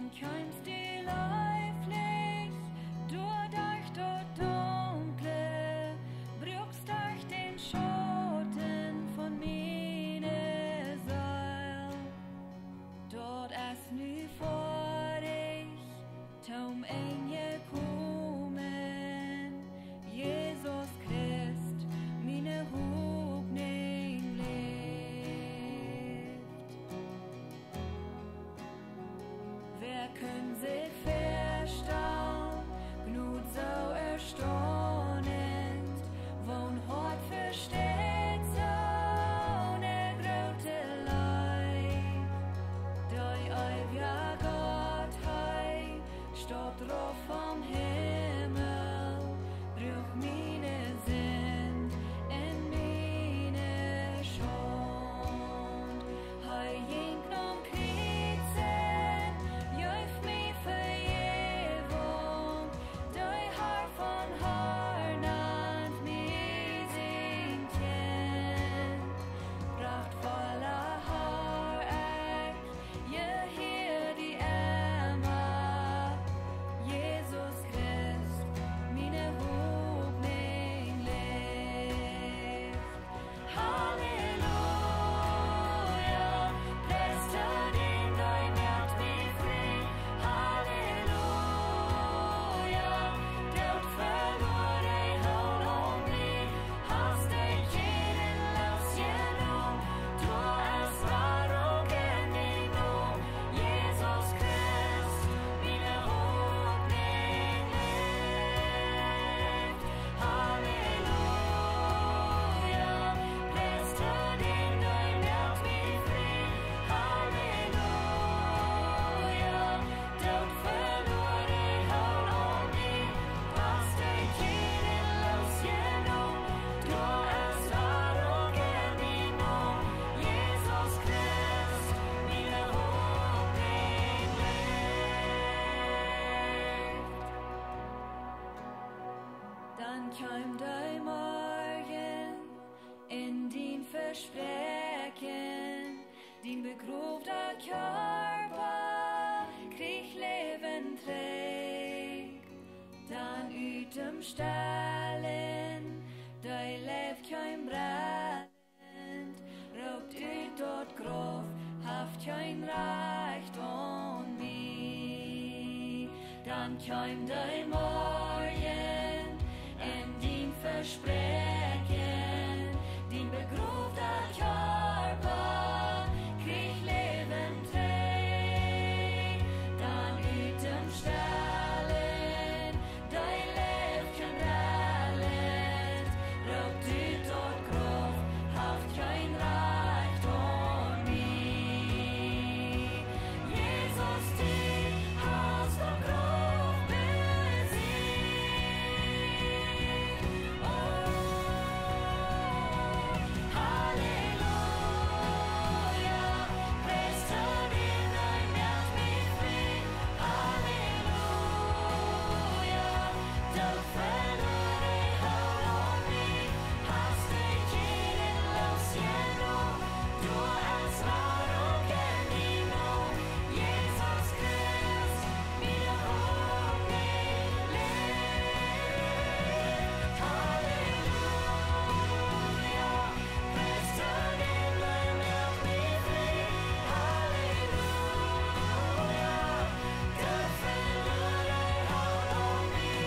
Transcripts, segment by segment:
Dann kommst du leiflich durch das Dunkle, brückst durch den Schotten von meine Seil. Dort ist nu vor dich, Tom Engel kommen, Jesus Christ, meine Hoffnung lebt. Wer kann sich verstehen, gnut so erstaunend, wo'n Hort versteht so ne grote Leid. Dei ewige Gottheit steht drauf vom Himmel, braucht meine Sinn in meine Schuld. Hei jinkt om Kriezen, juif mi Vergebung, dei Haar von Harnand mi singt jen. Prachtvoller Haar je hier die Emma, Jesus Christ, meine Hoffnung lebt. Halleluja, präster den dein Herz mich frei. Halleluja, dort verlor ei Haul om mig, hast ei jeden laus genom, du es var och genom, Jesus Christ, meine Hoffnung lebt. Halleluja, präster den dein Herz mich frei. Halleluja, dort verlor ei Haul om mig, hast ei jeden laus genom, du es var och genom, Jesus Christ, meine Hoffnung lebt. Dann kam der Morgen in din Versprechen, din begrovda Körper krieg Leben trägt. Dann utom Ställen, dei lebt kein brennend, raubt ut dort grof, haft kein Recht on mich. Dann kam der Morgen in din Versprechen, din begrovda Körper krieg Leben trägt. Dann utom Ställen, dei lebt kein brennend, raubt ut dort grof, haft kein Recht on mich. Jesus, du hast doch grof besiegt. Oh, Halleluja, präster den dein Herz mich frei. Halleluja, dort verlor ei Haul om mig, hast ei jeden laus genom, du es var och genom, Jesus Christ, meine Hoffnung lebt. Halleluja, präster den dein Herz mich frei. Halleluja, dort verlor ei Haul om mig,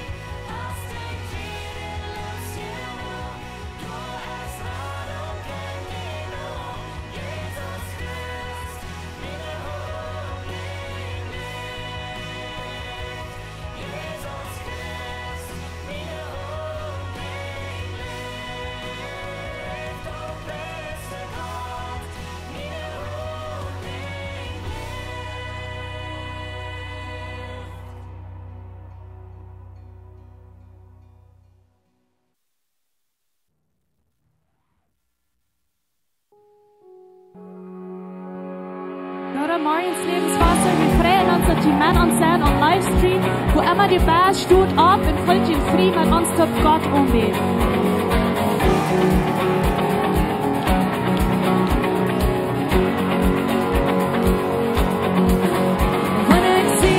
hast ei jeden laus genom, du es var och genom, Jesus Christ, meine Hoffnung lebt. Jesus Christ, meine Hoffnung lebt. O beste Gott, meine Hoffnung lebt. Gott, Mariens Lebenswasser, wir freuen uns, dass die Männer uns sehen on Livestream, wo immer die Bär steht ab und füllt den Frieden mit uns tot Gott umgeht. When I see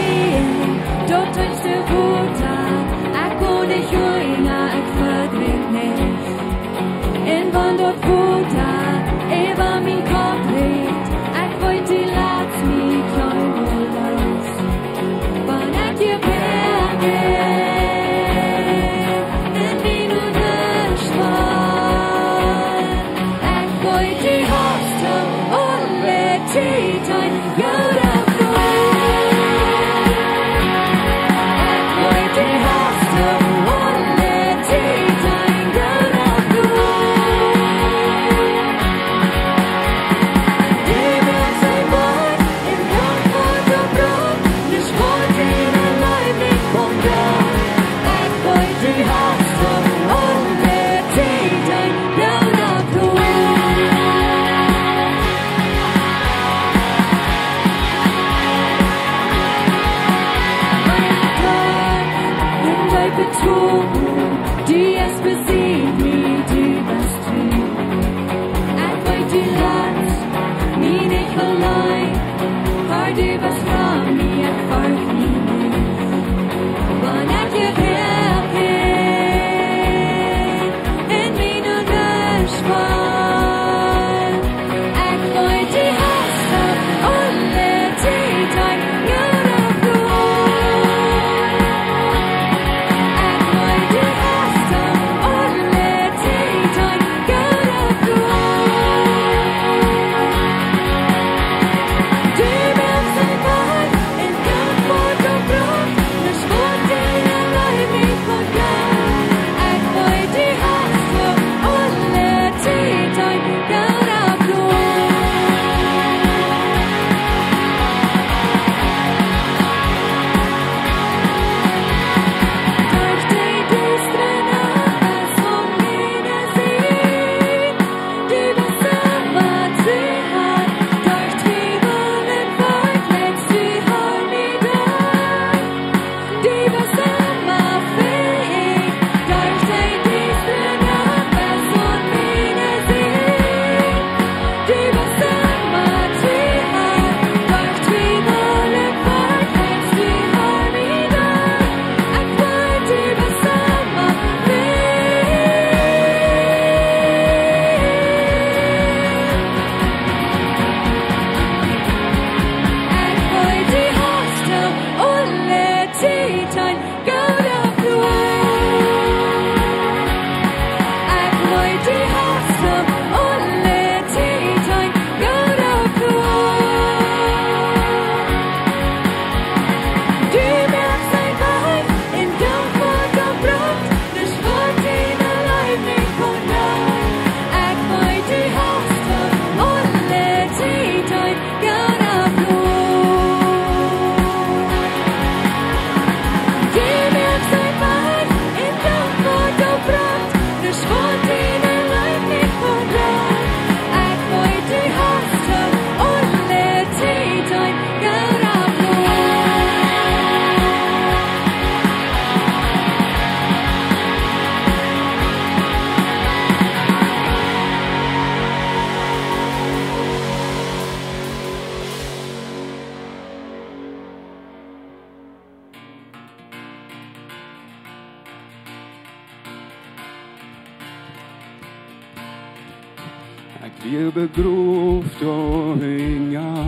Jeg begrovt og hynga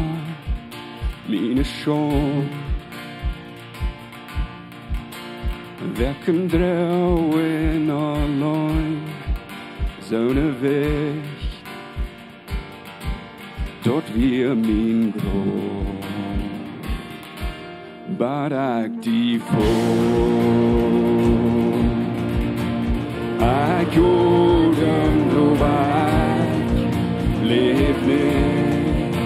mine sjål. Vekken drauen allein, sånne weg, dort wir min grå. Barak die vor, jeg gjorde noe lev nicht.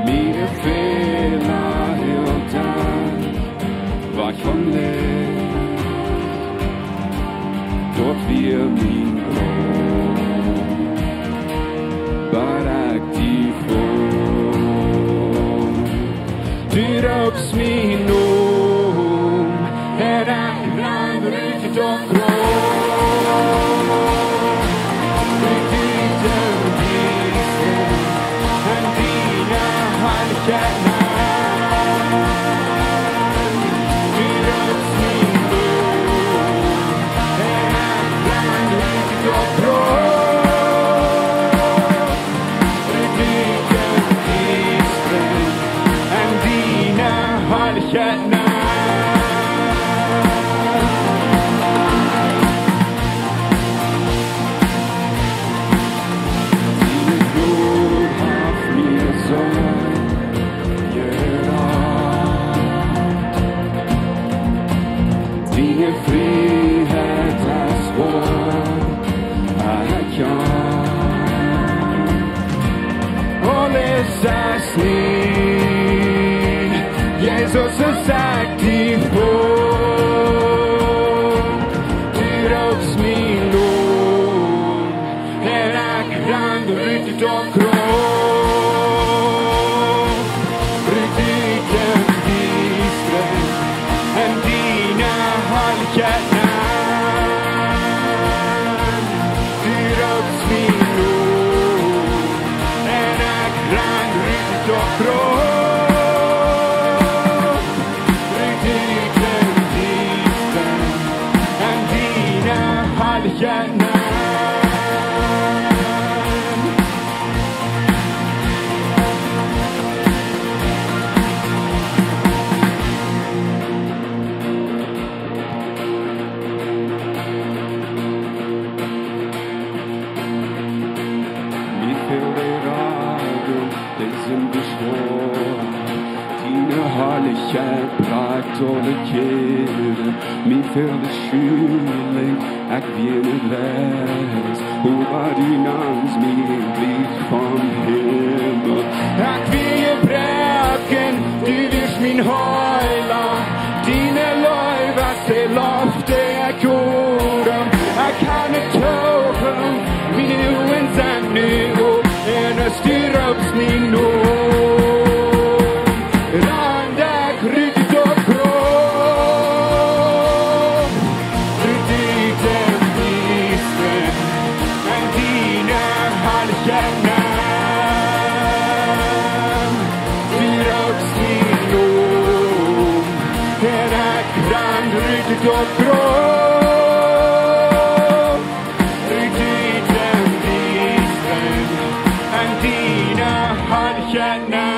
Meine Fehler und dann war ich von Leben, dort wir min Grund, barak die vor. Du röps min här är land riktigt och grå. Jesus sagt die vor, du röps min Lohn, er grand och riktigt och grå. Riktigt en disträng, en preisen beschworen. Dine herlighet prakt over kjære, min fælles skylling, at virne læs. Over din arms, min blik from himmel. At virje brækken, du vis min højler, dine løjver til lofte er gode. Jeg kan ikke tåge, mine uensande ord, ender styrøbs min ord. Door groot, dit en dieven en dina hartjena.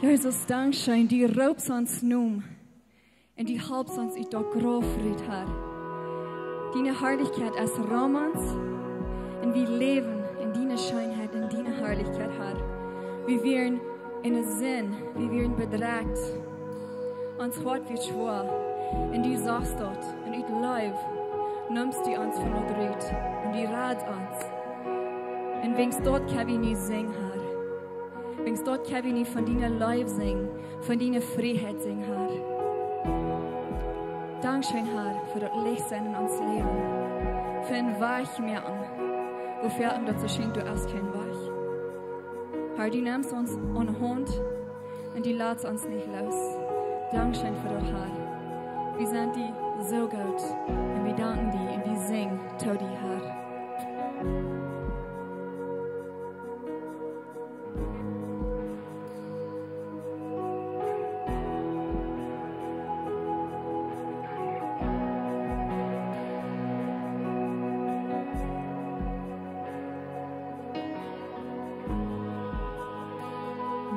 Jesus, Dankeschön, die raubst uns nun und die halbst uns in der Grofried, Herr. Deine Herrlichkeit als Romans und wir leben in deiner Schönheit, in deiner Herrlichkeit, Herr. Wir werden in den Sinn, wir werden bedrängt. Uns Wort wird schwer und du sagst dort und ich Leib nimmst du uns von der Rüt und du ratst uns. Und wenn dort kann wir nicht singen, Herr. Wenn dort kann wir nicht von deiner Leib singen, von deiner Freiheit singen, Herr. Dankeschön, Herr, für das Lichtsein in uns Leben. Für ein Weich mehr an. Wofür uns dazu schenkt, du hast kein Weich. Herr, du nimmst uns ohne Hund und du lässt uns nicht los. Dankeschön für das, Herr. Wir sind dir so gut und wir danken dir und wir singen, Todi, Herr.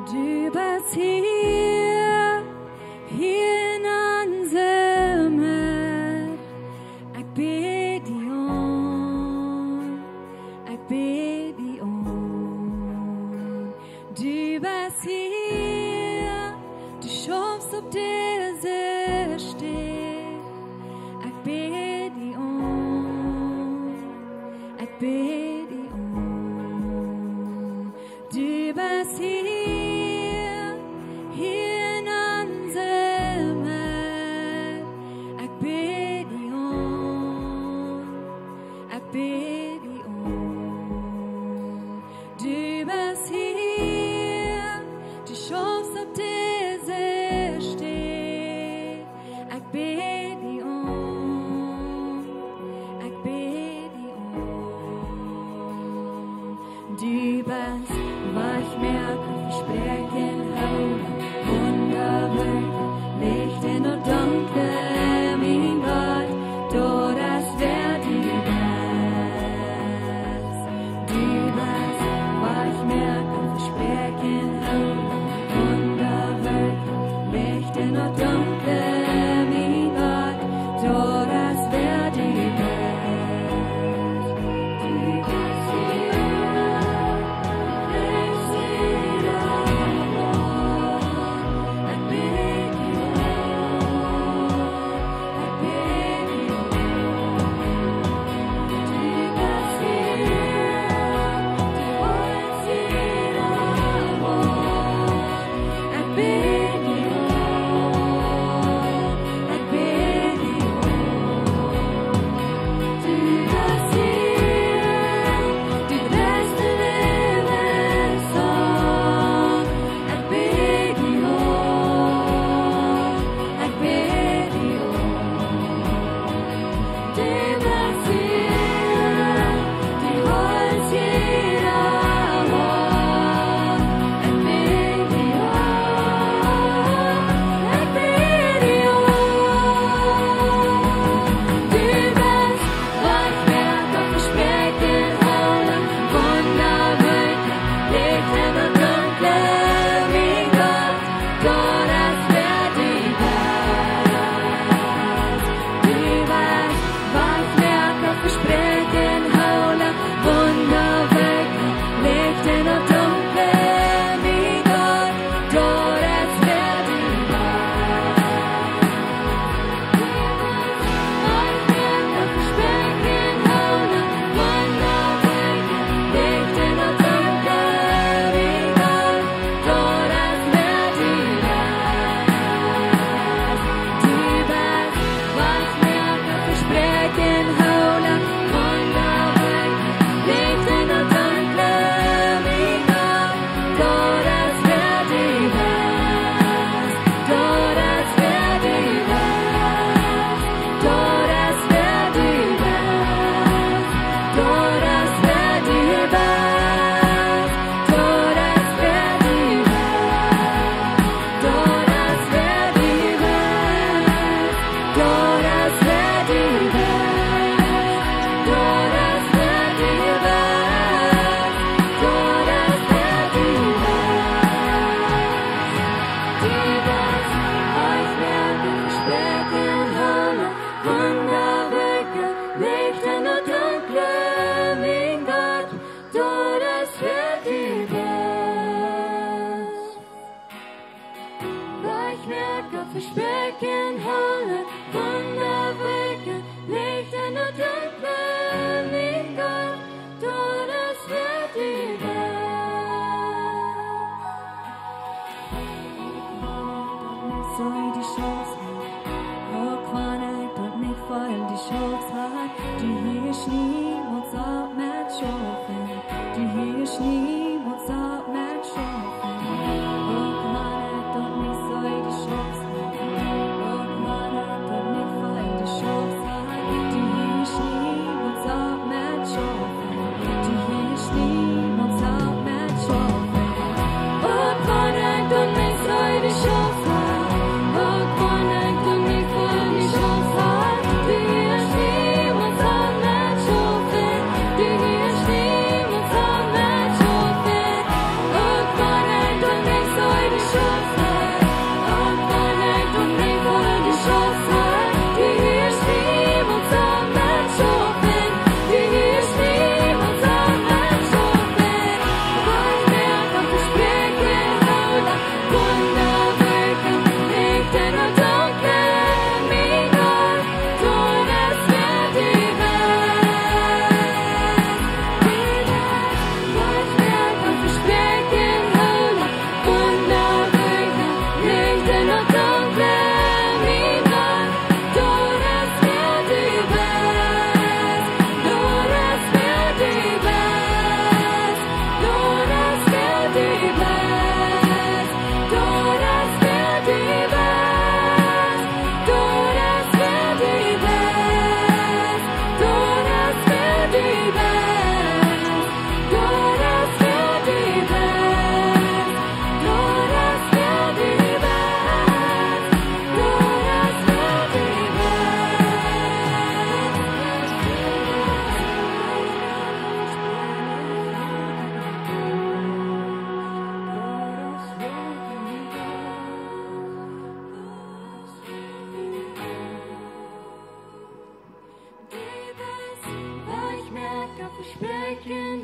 Du bist hier in unserem Meer. Ich bete dich an, ich bete dich an. Du bist hier, du schaffst auf dieser Stelle. Ich bete dich an, ich bete dich an. Du bist hier.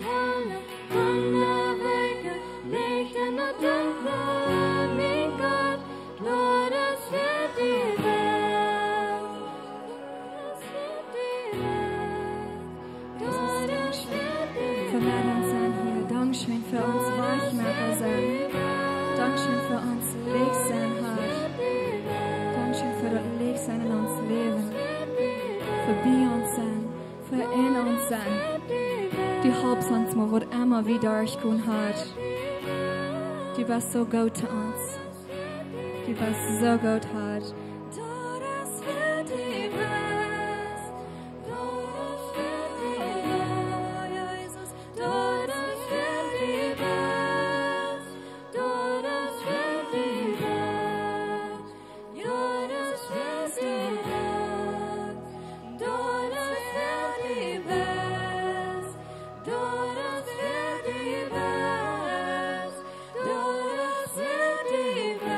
helle Wunderwerke liegt in der Dunkle, mein Gott, Lord, es wird die Welt. Es wird die Welt. Lord, es wird die Welt. Verleih uns sein hier. Dankeschön für uns Weichmacher sein. Dankeschön für uns Licht sein, Herr. Dankeschön für das Licht sein in uns Leben. Für bei uns sein. Für in uns sein. Die helpst uns mal, wo immer wieder ich gehen, Herr. Du bist so gut zu uns. Du bist so gut, Herr. Lord, es wird die Welt. Lord, es wird die Welt. Jesus, Lord, es wird die Welt. Lord, es wird die Welt. Lord, es wird die Welt. Lord, es wird die Welt. Lord, es wird die Welt. Lord, es wird die Welt.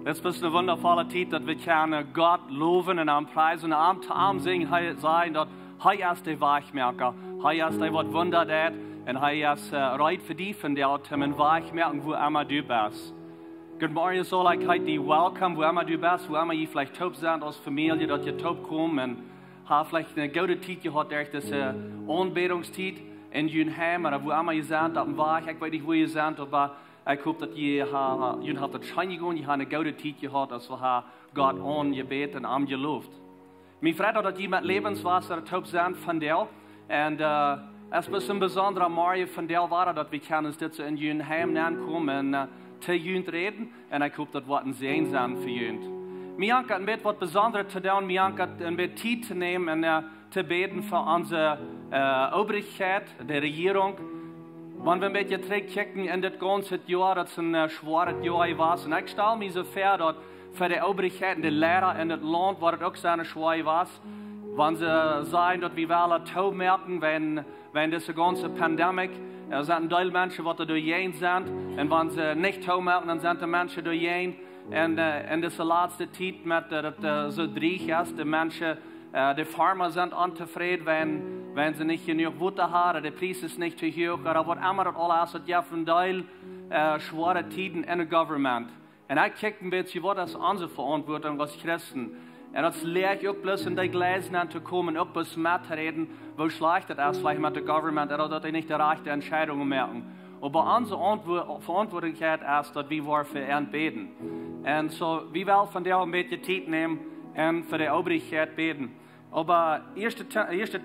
Es ist eine wundervolle Zeit, dass wir können Gott loben und anpreisen und Arm zu Arm singen, sein, dass er ist der Weichmerker, er ist der, was Wunder tut und er ist reit für die von der Themen Weichmerken, wo immer du bist. Guten Morgen, so like heute die Welcome, wo immer du bist, wo immer ihr vielleicht taub seid als Familie, dass ihr taub kommt und habt vielleicht eine gute Zeit gehabt durch diese Anbetungszeit in Jün Heim oder wo immer ihr seid, auf dem Weg, ich weiß nicht, wo ihr seid, aber ich hoffe, dass ihr habt das Schein gegangen, ihr habt eine gute Zeit gehabt, als wir Gott angebeten und angelobt. Mir freut auch, dass ihr mit Lebenswasser taub seid von dir und es ist ein besonderer Morgen von dir war, dass wir können uns jetzt in Jün Heim kommen und zu Jünd reden und ich hoffe, dass wir ein Sehen sind für Jünd. Mir hat ein bisschen was Besonderes zu tun, mir hat ein bisschen Zeit zu nehmen und zu beten für unsere Obrigkeit, der Regierung. Wenn wir ein bisschen zurückgucken in das ganze Jahr, das ein schweres Jahr war, und ich stelle mich so vor, dass für die Obrigkeit und die Lehrer in das Land war das auch so schwer war, wenn sie sagen, dass wir alle taub merken, wenn diese ganze Pandemie, sind ein Teil Menschen, die durchgehen sind, und wenn sie nicht taub merken, dann sind die Menschen durchgehen. Und in dieser letzten Zeit, mit so dreich ist, die Menschen, die Farmer sind unzufrieden, wenn sie nicht genug Futter haben, der Preis ist nicht zu hoch, oder was immer das alles ist, ja, von Teil schwere Zeiten in der Government. Und ich kicke ein bisschen, was ist unsere Verantwortung als Christen. Und das lehre ich auch bloß in die Gläser zu kommen, auch bloß mitzureden, wo schlecht das ist, vielleicht mit der Government, oder dass die nicht die rechte Entscheidungen merken. Aber unsere Verantwortung ist, dass wir für ihn beten. Und so, wir wollen von der ein bisschen Zeit nehmen und für die Obrigkeit beten. Aber 1.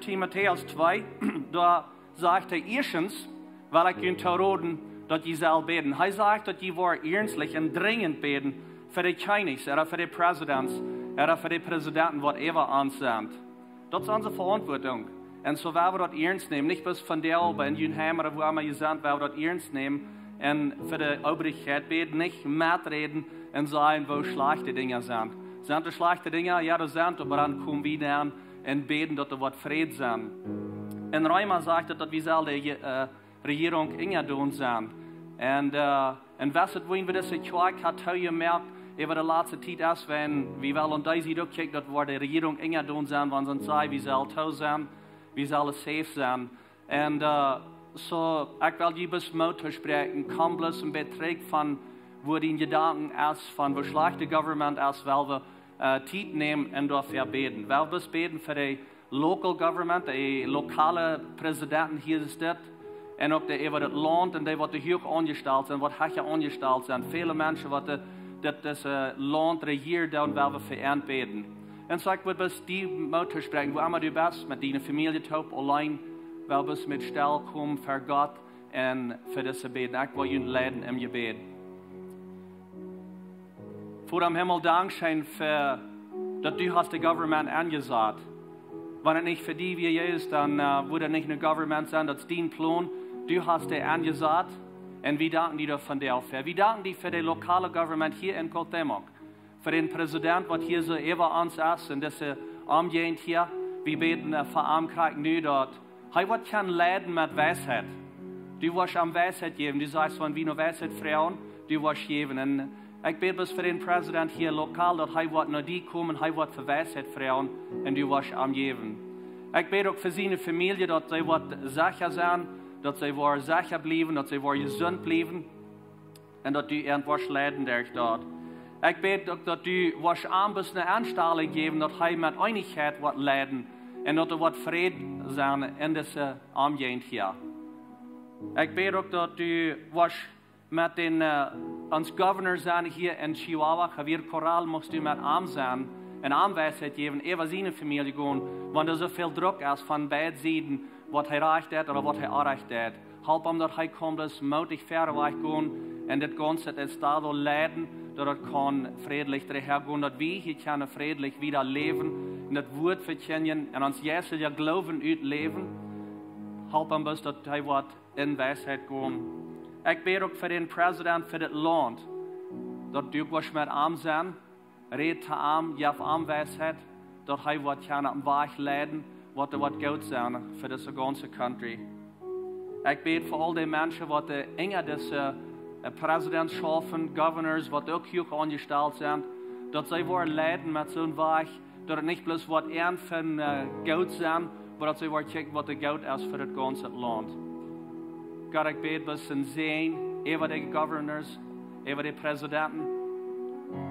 Timotheus 2, da sagt er erstens, weil ich ihn reden, dass ihr soll beten. Er sagt, dass ihr ernstlich und dringend beten für die Chinese oder für die Präsidenten oder für die Präsidenten, whatever uns sind. Das ist unsere Verantwortung. Und so werden wir das ernst nehmen, nicht bloß von der Ober in Jünheim oder wo immer ihr seid, werden wir das ernst nehmen und für die Obrigkeit beten, nicht mitreden und sagen, wo schlechte Dinge sind. Sind das schlechte Dinge? Ja, das sind, aber dann kommen wir dann und beten, dass da was Frieden sind. In Römer sagt er, dass wir soll die Regierung enger tun sind. Und was wollen wir das Quark hat gemerkt, über die letzte Zeit ist, wenn wir wollen und diese durchkicken, dass wir die Regierung enger tun sind, wenn sie sagen, wir sollen toll sein, wir sollen safe sein. Und so, ich will die bis Mut sprechen, komm bloß ein Betrag von, wo die Gedanken ist, von wo schlechte Government ist, weil wir Zeit nehmen und dafür beten. Weil wir beten für die Local Government, die lokale Präsidenten hier ist das, und auch die über das Land und die, die hoch angestellt sind, was höher angestellt sind. Viele Menschen, die das Land regieren, dann werden wir für ihn beten. Und so, ich will bis die Mut sprechen, wo immer du bist, mit deiner Familie, taub, allein, weil wir mit Stell kommen für Gott und für das Beten. Ich will ihn leiden im Gebet. Vor dem Himmel Dankeschön für, dass du hast die Government angesagt. Wenn es nicht für die wie ist, dann würde nicht eine Government sein, das ist dein Plan. Du hast die angesagt und wir danken dir von dir für. Wir danken dir für die lokale Government hier in Koltemok. Für den Präsidenten, was hier so über uns ist, und diese Umgehend hier. Wir beten für Amkreis nu dort. Hey, was kann leiden mit Weisheit? Du wirst am Weisheit geben. Du sagst, wenn wir nur Weisheit fragen, du wirst geben. Und Ik bid dus voor den president hier lokaal, dat hij wat naar die komen, hij wat voor wijsheid vragen en die was am geven. Ik bid ook voor zijn familie, dat zij wat zeker zijn, dat zij waar zeker blijven, dat zij waar gezond blijven en dat u was leiden der dat. Ik bid ook dat u was aanbest een aanstelling geven, dat hij met einigheid wat leiden en dat er wat vrede zijn in deze omgeving hier. Ik bid ook dat u was met den, ons governor zijn hier in Chihuahua, Javier Corral, moest u met aan zijn en aanwijsheid geven, even zijn familie gewoon, want er zoveel druk is van beide zijden, wat hij recht heeft of wat hij onrecht heeft. Help hem dat hij komt dus mutig verder weg gaan en dit ganze is daardoor leiden, dat het kan vredelijk teruggaan, dat wij hier kunnen vredelijk wieder leven en het woord verkennen en ons jezelf geloven uitleven. Help hem dus dat hij wat in wijsheid komt. Ik bid ook voor den president voor dit land, dat u was met hem zijn, red te hem, jaf aanwijsheid, dat hij wat kan op weg leiden, wat er wat goed zijn voor deze ganze country. Ik bid voor al die mensen wat enger deze presidentschappen, governors, wat ook hier aangesteld zijn, dat zij worden leiden met zo'n weg, dat het niet bloß wat een van goed zijn, maar dat zij worden kijken wat er goed is voor het ganze land. God, ik bid bis een zijn, even de governors, even de presidenten,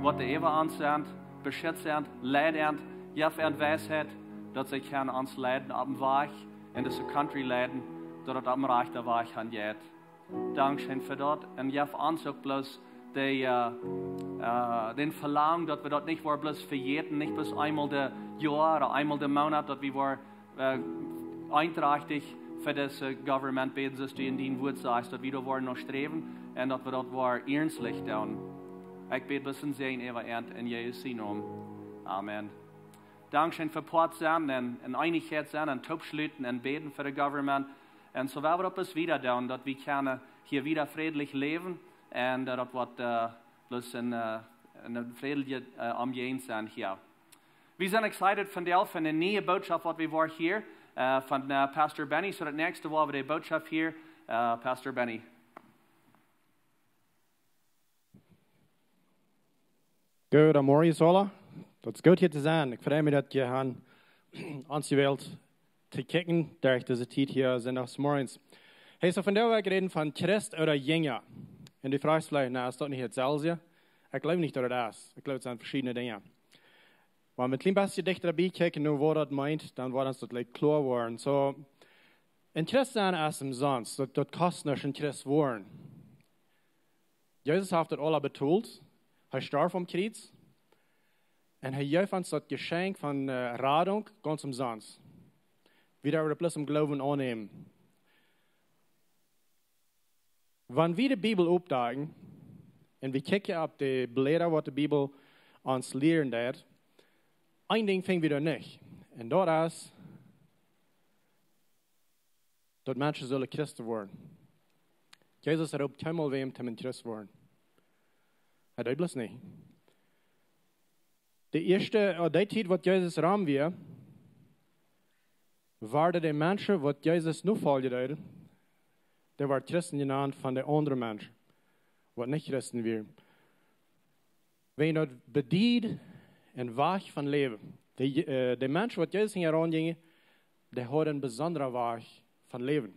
wat de even aan zijn, beschut zijn, leiden, jaf en wijsheid, dat zij kunnen ons leiden op een weg, in deze country leiden, dat het op een rechte weg gaan gaat. Dankzij voor dat. En jaf ons ook bloß den Verlangen, dat we dat niet worden bloß vergeten, niet bloß einmal de jaar oder einmal de maand, dat we worden einträchtig für das Government beten, dass du in den Wort sagst, dass wir da wollen noch streben und dass wir dort war ernstlich tun. Ich bete bis in sein ewig in Jesu Namen. Amen. Dankeschön für Port sein und Einigkeit sein und Topschlüten und beten für das Government. Und so werden wir das wieder tun, dass wir können hier wieder friedlich leben und dass wir bloß in eine friedliche Umgebung sein hier. Wir sind excited von der neue Botschaft, was wir waren hier. Von Pastor Benny, so dat nächste Woche wir die Botschaft hier, Pastor Benny. Goed, morgen alle. Het is goed hier te zijn. Ik vrees me dat je aan ons geweld te kijken door deze tijd hier zijn als morgens. Hij is vandaag reden van Christ oder Jünger. En die vraagt vielleicht, nou, is dat niet hetzelfde? Ik geloof niet dat het is. Ik geloof het zijn verschillende dingen. Maar met een klein beetje dichterbij kijken, nu wat dat meint, dan wordt ons dat like klar worden. So, een Christ zijn is umsonst. Dat kost niet een Christ worden. Jezus heeft het al betoeld. Hij starf am Kreuz. En hij geeft ons dat geschenk van Radung ganz umsonst. Wieder wir bloß im Glauben annehmen. Wenn wir die Bibel opdagen, en we kijken op de beleden wat de Bibel ons leren deed, een ding vinden we er niet. En dat is, dat mensen zullen Christen worden. Jezus roept helemaal wem te een Christ worden. Hij deed bloß niet. De eerste, die tijd wat Jezus raam weer, waren de mensen wat Jezus nu volgde, die waren Christen genaamd van de andere mensen, wat niet Christen waren. Wij dat bediend en weg van leven. De mensen wat Jezus ging aangingen, die hadden een bijzondere weg van leven.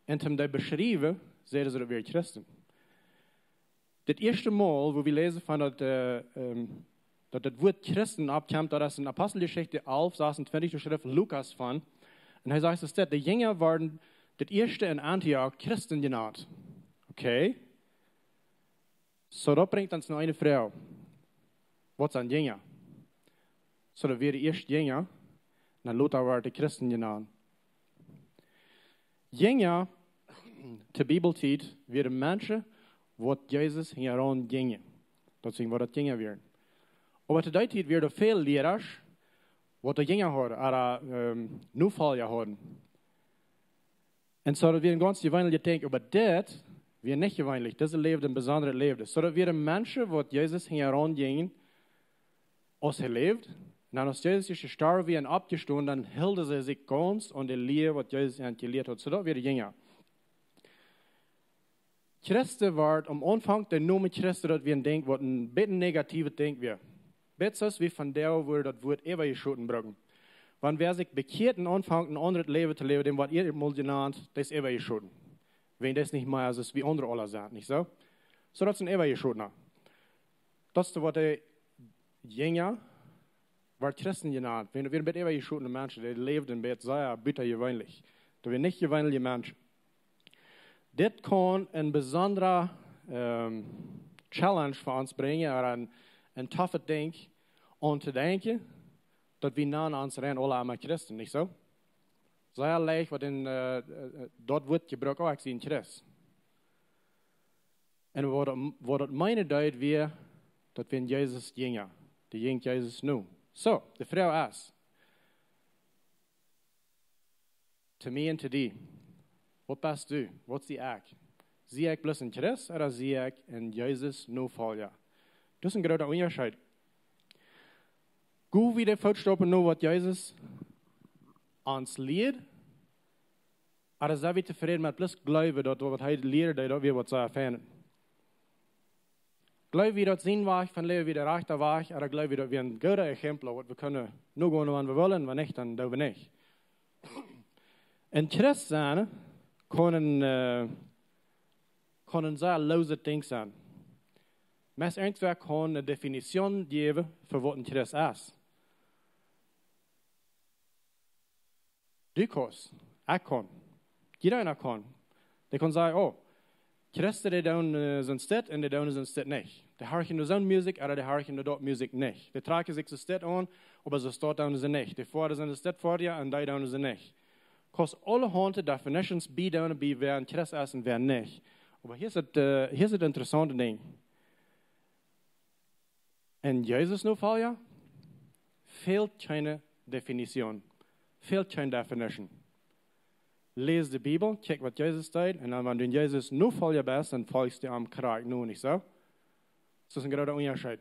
En toen die beschreven, zeiden ze dat weer Christen. Het eerste maal, wo we lezen van dat het woord Christen opkomt, dat is in Apostelgeschichte 11, 26, de schrift Lukas van. En hij zegt dat de Jünger waren het eerste in Antioch Christen genaamd. Oké. So dat brengt ons naar een vrouw. Wat zijn Jünger? So dat we de eerste Jünger, dan later waren de Christen genaamd. Jünger, de Bibeltijd, waren mensen wat Jezus ging eraan gingen. Dat zijn wat dat Jünger werden. Maar te die tijd werden veel leraars wat de Jünger hadden, oder nu volgen hadden. En zo dat we een ganz gewöhnlich denken, maar dit weer niet gewöhnlich. Deze leefde een bijzondere leven. Zo dat we mensen wat Jezus ging eraan gingen, als hij leeft. En dan als Jezus is gestorven en opgestaan, dan hielden ze zich ganz aan de leer wat Jezus hen geleerd had. Zo dat we de Jünger. Christen wordt am Anfang de noemen Christen dat we denken wat een beetje negatieve denken wir. Beter wie van der wo dat woord eeuwig geschoten brengen. Want wer sich bekehrt und anfängt, ein anderes Leben zu leben, dem was ihr mal genannt, das ist ewig geschoten. Wenn das nicht mehr ist, wie andere alle sind, nicht so? So, das ist ein ewig geschotener. Das ist, was der Jünger, war Christen genannt. Wenn wir mit ewig geschotenen Menschen, die leben im Bett, sehr bitter gewöhnlich. Das sind nicht gewöhnliche Menschen. Das kann ein besonderer Challenge für uns bringen, oder ein toffe Ding, um zu denken, dat we na ons rennen alle allemaal Christen, niet zo? Sehr leicht, wat in, dort wordt gebruikt ook als een Christ. En wat dat meine duidt weer, dat we in Jezus gingen. Die ging Jezus nu. So, de vrouw is. Te mij en te die. Wat best du? Wat zie ik? Zie ik bloos een Christ, of zie ik in Jezus nu volgen? Dat is een grote onderscheid. Goed wie de voetstappen nu wat Jezus ons leert, maar zijn we tevreden met plus geloven dat wat hij leert, dat we wat zou ervaren. Geloven we dat zijn weg van leven weer de rechte weg, of geloven we dat we een goede exempel wat we kunnen nu gaan wanneer we willen, wanneer niet, dan doen we niet. En Christ zijn kan een zeer loze ding zijn. Mes irgendwer kan een definitie geven voor wat een Christ is. Du kannst, ich kann. Jeder kann. Die kann sagen, oh, Christen, die doen zijn stad en die doen zijn stad niet. Die harken naar zo'n muziek, oder die harken naar dat muziek niet. Die trekken zich de stad aan, maar ze staat doen ze niet. Die voeren zijn de stad voor je en die doen ze niet. Kost alle handen definitions bij wer een Christ is en wer niet. Maar hier is het interessante ding. En Jezus nu volgen, fehlt keine definitie. Fehlt keine definition. Lees de Bibel, kijk wat Jezus deed, en dan wanneer Jezus nu volgen bent, dan volgst je am kraak nu niet zo. Dat is een grote onderscheid.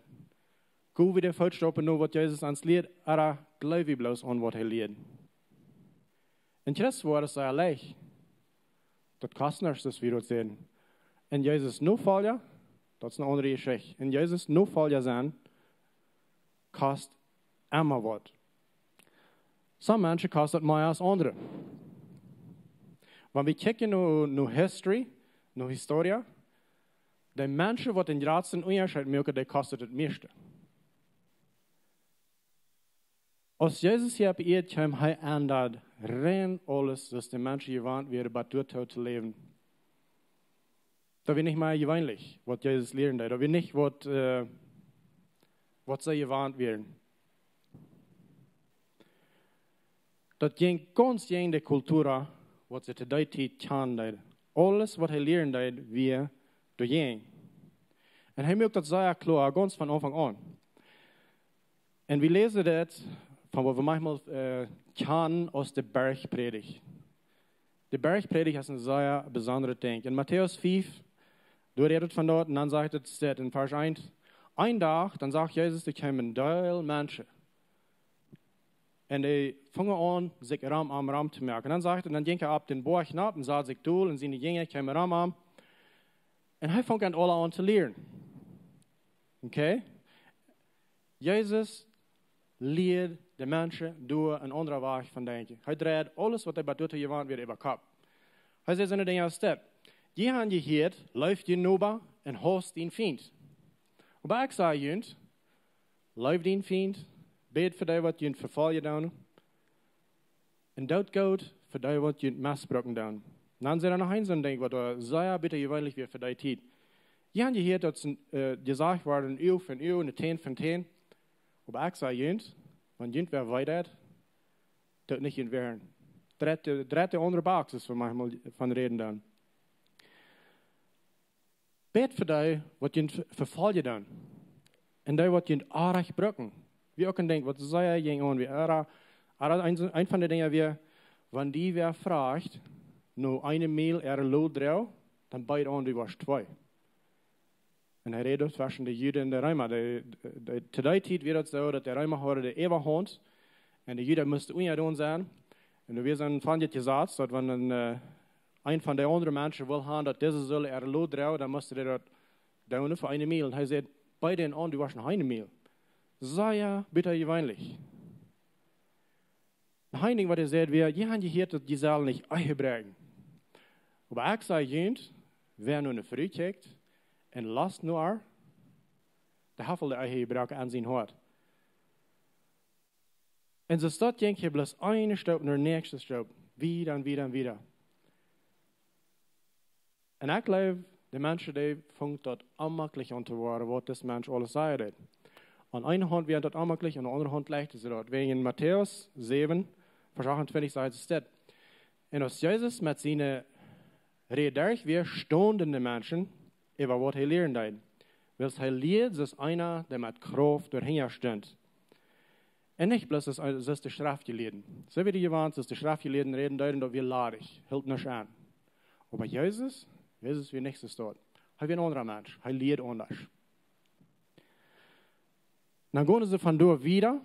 Goed wie de voetstappen nu wat Jezus ons leert, maar geloof je bloos aan wat hij leert. En Christus wordt het zeer leicht. Dat kost niks, dat we dat zien. En Jezus nu volgen, dat is een andere geschichte. En Jezus nu volgen zijn, kost immer wat. Some mensen kost het meer als andere. Wanneer we kijken naar history, naar historie, de mensen wat in grootste onderscheid maken, die kosten het meeste. Als Jezus hier op eerd kwam, hij ändert rein alles, dat de mensen gewöhnt werden, bij door te leven. Dat we niet meer gewöhnlich, wat Jezus leren deed. Dat we niet wat zij gewöhnt werden. Dat ging ganz gegen de cultuur, wat ze te die tijd kan. Alles wat hij leren deed, weer doorging. En hij maakt dat zeer klaar, ganz van aanvang aan. En we lezen dat van wat we manchmal kennen aus de Bergpredigt. De Bergpredigt is een zeer bijzondere ding. In Matthäus 5, du redet van dort, en dan zegt het staat in vers 1, een dag, dan zegt Jezus, er komen duizend mensen. En die vangen aan, zich ram te merken. En dan zegt hij, dan ging hij op den Berg nap en zat zich doel en zijn dingen kwamen ram. En hij vangt alle aan te leren. Okay? Jezus leert de mensen door een andere weg van denken. Hij draait alles wat hij bij doet gewend weer over kop. Hij zegt zo'n ding als dit. Je hebt gehoord, läuft je nobel en haast die vriend. Maar ik zeg je, läuft die vriend, bid voor die wat je vervallen doen. En dat gaat voor die wat je misbruiken doen. Dan zijn er nog een zo'n ding wat er zeer bitter gewöhnlich weer voor die tijd. Je hebt gehoord dat gezegd wordt een eeuw van eeuw en een 10 van 10. Maar ik zeg je, want je weer weiter, dat niet in werden. Dritte andere boxes van reden dan. Bid voor die wat je vervallen doen. En die wat je aardig gebruiken. Wie ook een ding, wat zei je aan wie een van de dingen weer, wanneer die weer vraagt, nou een mail lood draw, dan bijt aan die was 2. En hij redt tussen de Juden en de Römer. Te die tijd werd het zo dat de Römer hadden de Eberhand en de Juden moesten ongedoen zijn. En we zijn van dit gezegd dat wanneer ein von den anderen Menschen will haben, dass diese soll Lot drauf, dann musste der das dauern für eine Mehl. Und er sagt, bei den an, du warst noch eine Mehl. Sei ja bitte gewöhnlich. Ein Ding, was er sagt, wir haben gehört, dass die Saal nicht einbringen. Aber ich sage, jent, wer nur eine Früh kriegt, und lasst nur, der Haffel der Einbrechen an sein Hort. Und so steht je bloß eine Staub naar de nächste Staub. Wieder und wieder und wieder. Und ich glaube, die Menschen, die fangen dort unmöglich an zu werden, was das Mensch alles sagt. An einer Hand wird das unmöglich, an der anderen Hand leicht ist es dort. Wegen in Matthäus 7, Vers 28 sagt es das. Und als Jesus mit seinen Rede wir stehende Menschen, über was er lehren hat. Weil er lehrt, dass einer, der mit Kraft dahinter steht. Und nicht bloß, dass es die Strafgeleden. So wie die gewarnt, dass die Strafgeleden reden, deuten, dass wir ladig, hält nicht an. Aber Jesus wie nichts dort. Er ist ein anderer Mensch, er lehrt anders. Dann gehen sie von dort wieder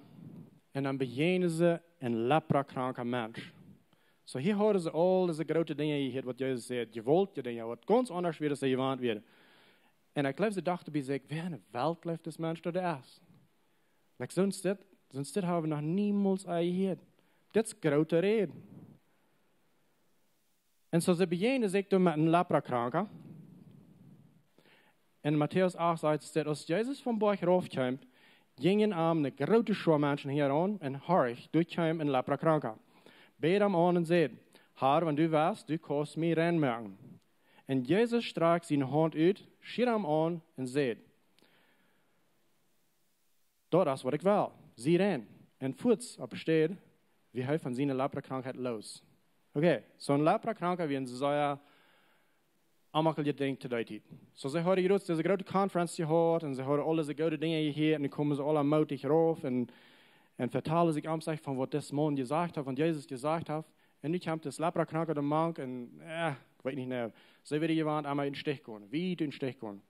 und dann begegnen sie ein leprakranker Mensch. So hier hören sie all diese großen Dinge, was Jesus sagt, gewollte Dinge, was ganz anders wird, als sie gewarnt werden. Und ich glaube, sie dachten bei sich, wer in der Welt läuft das Mensch dort erst? Like sonst haben wir noch niemals gehört. Das ist große Rede. Und so sie begegnen sich mit einem Leprakranker. In Matthäus 8 sagt es, als Jesus vom Berg raufkam, gingen eine große Schar Menschen hier an und horch, durchkam ein Leprakranker. Beide am an und sagten, Herr, wenn du weißt, du kannst mich reinmerken. Und Jesus streckt seine Hand aus, schier ihm an und sagt, das ist, was ich will. Sie rennen. Und kurz absteht, wie er von seiner Leprakrankheit los. Okay, so ein Leprakranker wie ein sehr amakelig Ding zu deuten. So sie haben jetzt diese große Konferenz gehört und sie haben alle diese guten Dinge gehört und dann kommen sie alle mutig rauf und verteilen sich am sich von was das Mann gesagt hat, von Jesus gesagt hat. Und nun kommt das Leprakranker, der Mann, und ich weiß nicht mehr. Sie wird jemand einmal in den Stich gehen. Wie in den Stich gehen?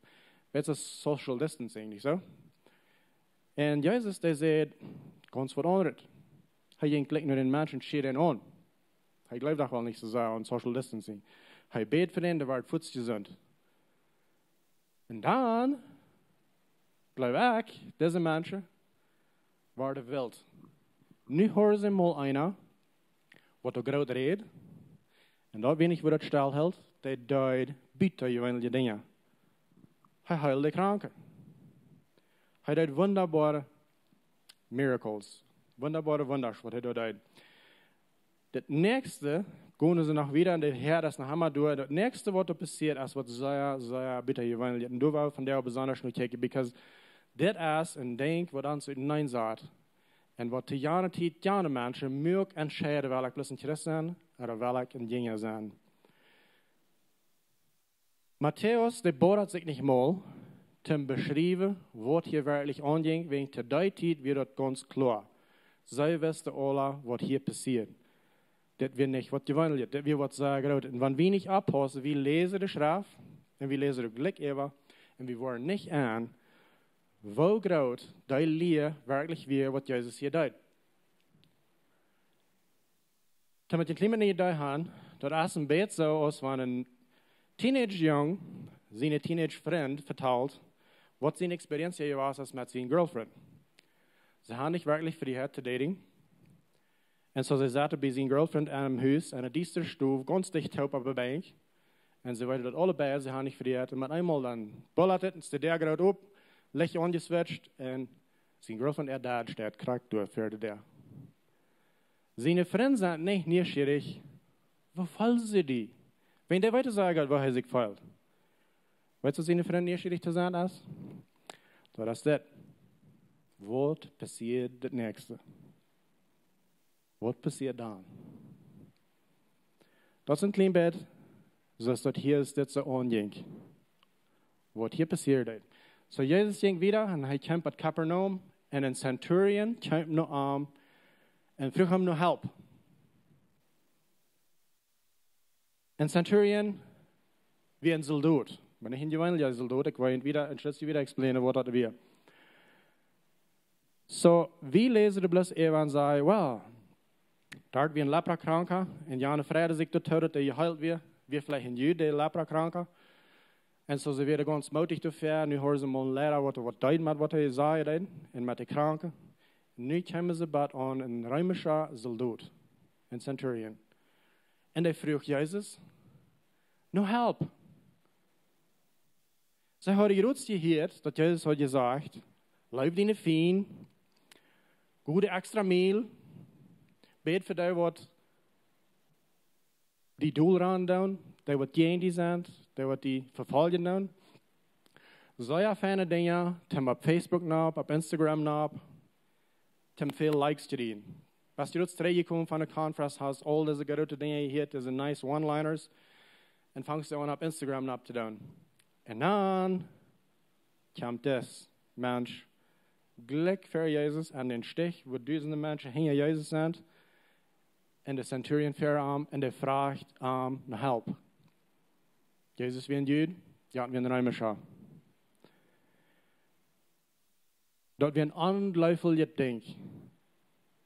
Das ist Social Distancing, nicht so? Und Jesus, der sagt, ganz was anderes. Er ging gleich nur den Menschen, schied ihn an. Er glaubt auch wohl nicht so sehr an Social Distancing. Er bet für den, der war futzgesund. Und dann, glaube ich, diese Menschen waren wild. Nu hören sie mal einer, was der groß redet. Und da wenig, wo das still hält, der deut bitter gewöhnliche Dinge. Er heilt die Kranken. Er deut wunderbare Miracles. Wunderbare Wunders, was er dort deut. Das nächste, gehen sie noch wieder in den Herr, das nach Hammer durch. Das nächste, was da passiert, ist, was sehr bitter gewöhnlich. Und du war von der besonders nur kijken, because das ist ein Ding, was uns in Nein sagt. Und was die jene Zeit, jene Menschen mögen entscheiden, welche bloß ein Christ sind oder welche ein Jünger sind. Matthäus, der bohrt sich nicht mal, zum beschreiben, was hier wirklich anging, wegen der Zeit wird das ganz klar. Sie wissen alle, was hier passiert. Das wird nicht, was gewöhnlich ist, das wird was sehr groß. Und wenn wir nicht abpassen, wir lesen die Schrift, und wir lesen das Glück über, und wir wollen nicht an, wo groß die Lehre wirklich wird, was Jesus hier tut. Damit die Klimaat nicht da haben, das ist ein Bett so, als wenn ein Teenage-Jung seine Teenage-Freund verteilt, was seine Experience hier war mit seiner Girlfriend. Sie haben nicht wirklich Freiheit zu dating. Und so sie saßen bei seiner Girlfriend am Haus, an dieser Stufe, ganz dicht auf der Bank. Und sie wollten dort alle bei, sie haben nicht Freiheit. Und mit einmal dann bullert es, und der gerade auf, Licht angeswitcht, und seine Girlfriend da steht, krank durch, für der. Seine Freunde sind nicht neugierig. Wo fallen sie die? Wenn der weiter sagt, wo er sich fällt. Weißt du, seine Freunde neugierig zu sein ist? Das ist das. Was passiert das Nächste? Was passiert dann? Das ist ein kleines Bett, so dass hier ist das so anging. Was hier passiert ist. So Jesus ging wieder und er kam bei Kapernaum und ein Centurion kam noch an und frug ihm noch Hilfe. Ein Centurion wie ein Soldat. Wenn ich in die Wein Soldat, ich will wieder explainieren, was das wir. So, wie lesen die bloß eben und sagen, well, dort wie ein Leprakranker, und Jane Freude sich dort, der geheilt wird, wir vielleicht ein Jude, der Leprakranker. En zo ze werden ganz mutig te ver. Nu horen ze maar leren wat deed met wat hij zei en met de kranken. Nu komen ze bad aan een Römischer soldaat, een centurion. En hij vroeg Jezus, nou help. Zij hadden gerust gehoord dat Jezus had gezegd, leef die fien, goede extra meal, bid voor die wat die doel aan doen, die wat die zijn, die wat die vervolgen doen. Zo ja fijne dingen, tem op Facebook nap, op Instagram nap, tem veel likes te doen. Als je dat terugkomt van de conference, has al deze grote dingen hier, deze nice one-liners, en vangst je aan op Instagram nap te doen. En dan komt dit mens, gelijk voor Jezus aan den stich, waar duizenden mensen heen Jezus zijn, en de centurion ver aan, en de vraagt naar help. Jezus wie een Jude, ja, wie een Römischer. Dat wie een ongelooflijk ding.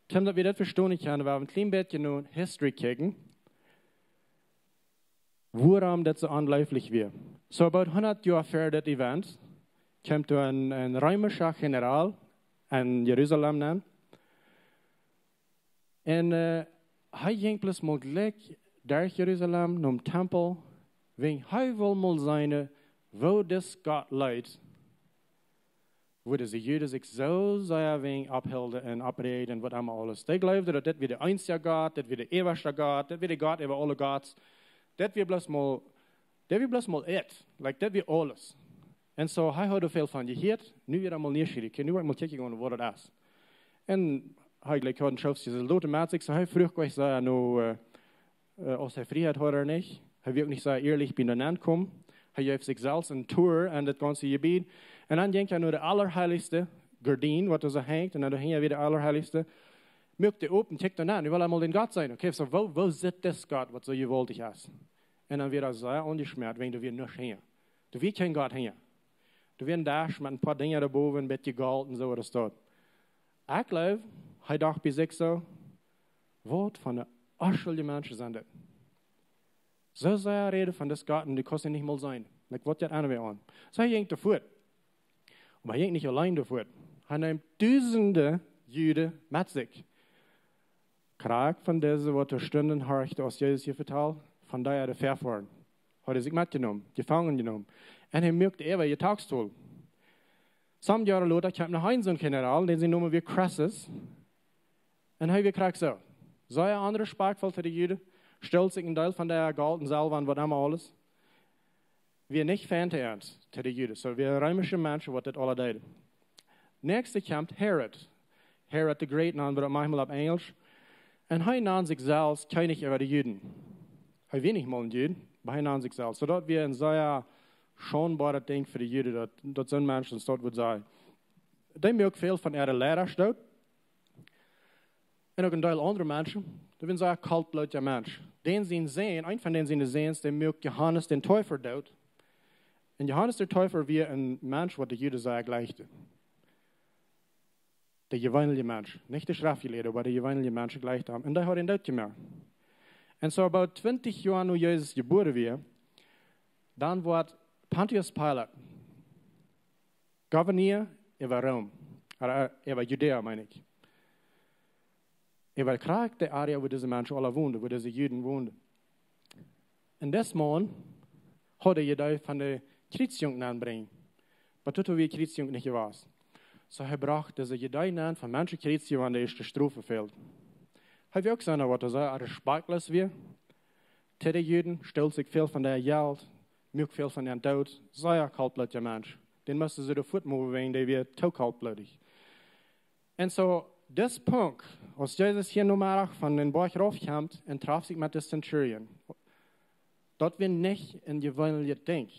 Tim, dat we dat verstaan kunnen, we een klein beetje naar history kijken, waarom dat zo ongelooflijk weer. So about 100 jaar voor dat event, komt er een Römischer generaal in Jeruzalem nemen. En hij ging plus mal gelijk door Jeruzalem naar de tempel, wegen hij wil mal zijn, wo das God leidt, wo de Juden zich zo zeer wegen abhielden en opreden en wat allemaal alles. Die geloofden dat dit weer de einzige God, dit weer de eeuwige God, dit weer de God over alle gods. Dat weer bloos mal it, like dat weer alles. En zo hij had er veel van gehoord, nu weer allemaal nieuwsgierig, nu weer mal kijken wat het is. En hij gelijk had een schofstje soldaten met zich, so hij vroeg was zei, nou, als hij vrijheid had er niet, hij wil niet zo eerlijk bij de komen. Hij heeft zichzelf een tour en dat ganze gebied. En dan denk hij naar de allerheiligste gordijn, wat er zo hangt, en dan hing hij weer de allerheiligste. Mögt hij open, kijkt ernaar, nu wil hij mal den God zijn. Okay, so wo zit das God, wat zo gewoldig is? En dan weer hij zeer ongeschmert, wenn du weer niet hingen. Du weer geen God hingen. Du weer een dash met een paar dingen daarboven, een beetje goud en zo, wat er staat. Ik geloof, hij dacht bij zich zo, wat van de afschuwelijke mensen zijn dit? Zo zou hij reden van das God en die kost niet mal zijn. Like, wat gaat aan weer aan? So hij ging ervoor. Maar hij ging niet alleen ervoor. Hij neemt duizenden Juden met zich. Kraag van deze wat er stunden harchte, als Jezus je vertelt, van daar de vervoeren. Had hij zich metgenomen, gevangen genomen. En hij möchte even je taakstoel. Some jaren later kwam nog een zo'n generaal, den ze noemen weer Crassus. En hij weer krijgt zo. Zo een andere spraakvol te de Juden, stelt zich een deel van de gouden zaal van wat allemaal alles. Wir nicht fernteert te de Juden. So wir römische Menschen, wat dit alle deden. Nächste komt Herod. Herod the Great naam we dat manchmal op Engels. En hij naam zichzelf koning over de Juden. Hij weet niet mal een Juden, maar hij naam zichzelf. Zodat we een zeer schonbare ding voor de Juden, dat zo'n mensen dat wordt zijn. Die hebben ook veel van de leraars dood. En ook een deel andere mensen. Dat zijn zeer kaltbloedige mensen. Den zien, een van den zien, die mögt Johannes den Täufer dood. En Johannes der Täufer war ein Mensch, wat de Juden zei gleichte. Der gewöhnliche Mensch. Nicht der Schriftgelehrte, aber der gewöhnliche Mensch gleicht haben. Und der hat ihn dort gemacht. Und so about 20 Jahre nach Jesus geboren war, dann wurde Pontius Pilate Gouverneur über Rom. Oder über Judäa, meine ich. Über Krieg der Area, wo diese Menschen alle wohnen, wo diese Juden wohnen. Und das Mann hat er von der Kriegsjungen aanbrengen. Maar toen we Kriegsjungen niet was. So hij bracht deze Juden aan van mensen Kriegsjungen aan de eerste strofe veld. Hij wil ook zeggen wat er zei, respektloos weer. Te de Juden stelt zich veel van de geld, ook veel van de dood. Zeer kaltbloodige mens. Den moesten ze de voet mogen wegen, die weer te kaltbloodig. En zo, dit punt, als Jezus hier nummer van den Berg raufkomt en traf zich met de centurion. Dat we niet een gewöhnliche ding.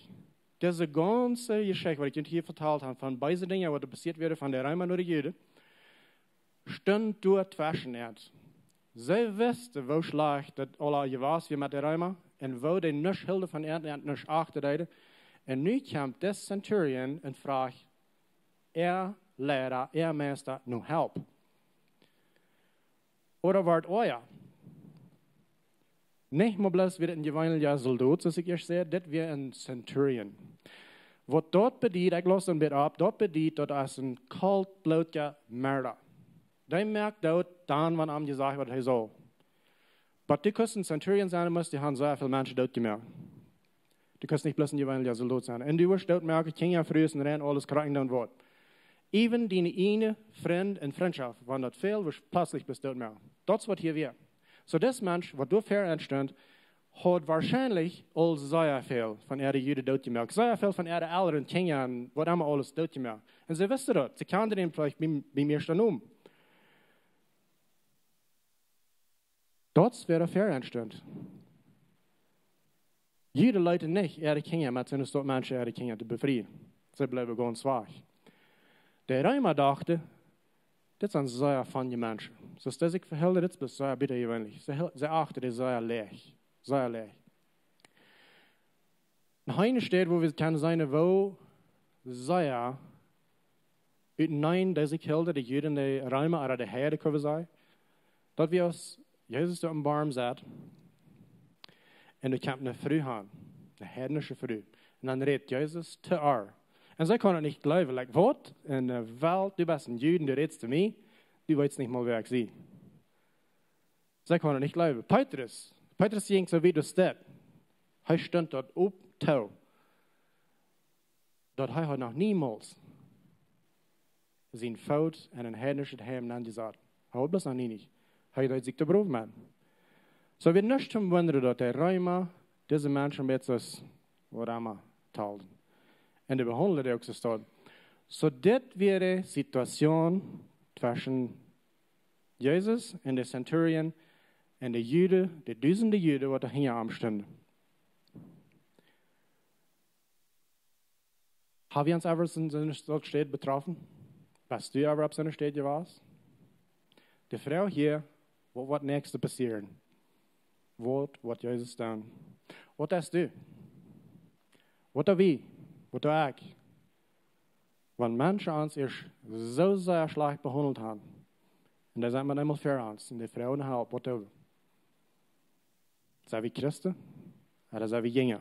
Diese ganze Geschichte, was ich hier vertelt habe, von beiden Dingen, was passiert wäre von der Römer und der Juden, stund dort zwischen uns. Sie wussten, wo schlecht das alle was wir mit der Römer und wo die nicht hilde von Erden und nicht achteten. Und nu kommt das Centurion und fragt, Lehrer, Meister, nu help. Oder wart euer? Nicht mal bloß wieder ein gewöhnlicher Soldat, so ich erst sehe, das wäre ein Centurion. Was dort bedient, ich lasse ein bisschen ab, dort bedient, dort ist ein kaltblütiger Mörder. Der merkt dort dann, wann ihm gesagt wird, er soll. Aber du kannst ein Centurion sein, die haben sehr viele Menschen dort gemerkt. Du kannst nicht bloß ein gewöhnlicher Soldat sein. Und du wirst dort merken, King ja früher und rennen alles kriegen und Wort. Even deine eine Freund und Freundschaft, wenn das fehlt, wirst du plötzlich bis dort merken. Das wird hier wir. So das Mensch, was du fair entstand, hat wahrscheinlich all sehr viel von ihrer Juden dort gemerkt. Sehr viel von ihrer Eltern, Kinder und was immer alles dort gemerkt. Und sie wissen das. Sie kannten den vielleicht bei mir schon Das wäre fair entstand. Jede Leute nicht ihre Kinder, mit sind es dort Menschen ihre Kinder zu befreien. Sie bleiben ganz schwach. Der Römer dachte, das sind sehr funny Menschen. So dass ich verhält, das ist sehr bitter gewöhnlich. Sie achten das sehr leicht. Sehr leicht. Noch eine steht, wo wir können sein, wo sehr nein, dass ich halte, die Juden, die Römer oder die Herde können sein, dort wir aus Jesus dort im Baum sat, und er kam eine Früh an, eine heidnische Früh. Und dann redet Jesus zu ihr. Und sie konnten nicht glauben, like, was? In der Welt, du bist ein Juden, du redest zu mir, du weißt nicht mal, wer ich bin. Sie konnten nicht glauben. Petrus ging so wie du steht. Er stand dort auf Tau. Dort hat er noch niemals sein Fout en een heidnische Heim gesagt. Er hat das noch nie nicht. Er hat sich gebraucht, man. So wir nicht wundern, dass der Römer diese Menschen mit uns, was immer, teilt. Und die behandelt er auch so dort. So das wäre die Situation zwischen Jesus und der Centurion und der Jude, der Dutzende Juden, die hier am standen. Haben wir uns ever in seiner Stadt betroffen? Was du aber auf seiner Stadt warst? Die Frau hier, was wird nächste passieren? Was wird Jesus tun? Was hast du? Was da wie? Was da ich? Wenn Menschen uns erst so sehr schlecht behandelt haben, und da sind wir einmal für uns, und die Frauen halb, was da? Sind wir Christen? Oder sind wir Jünger?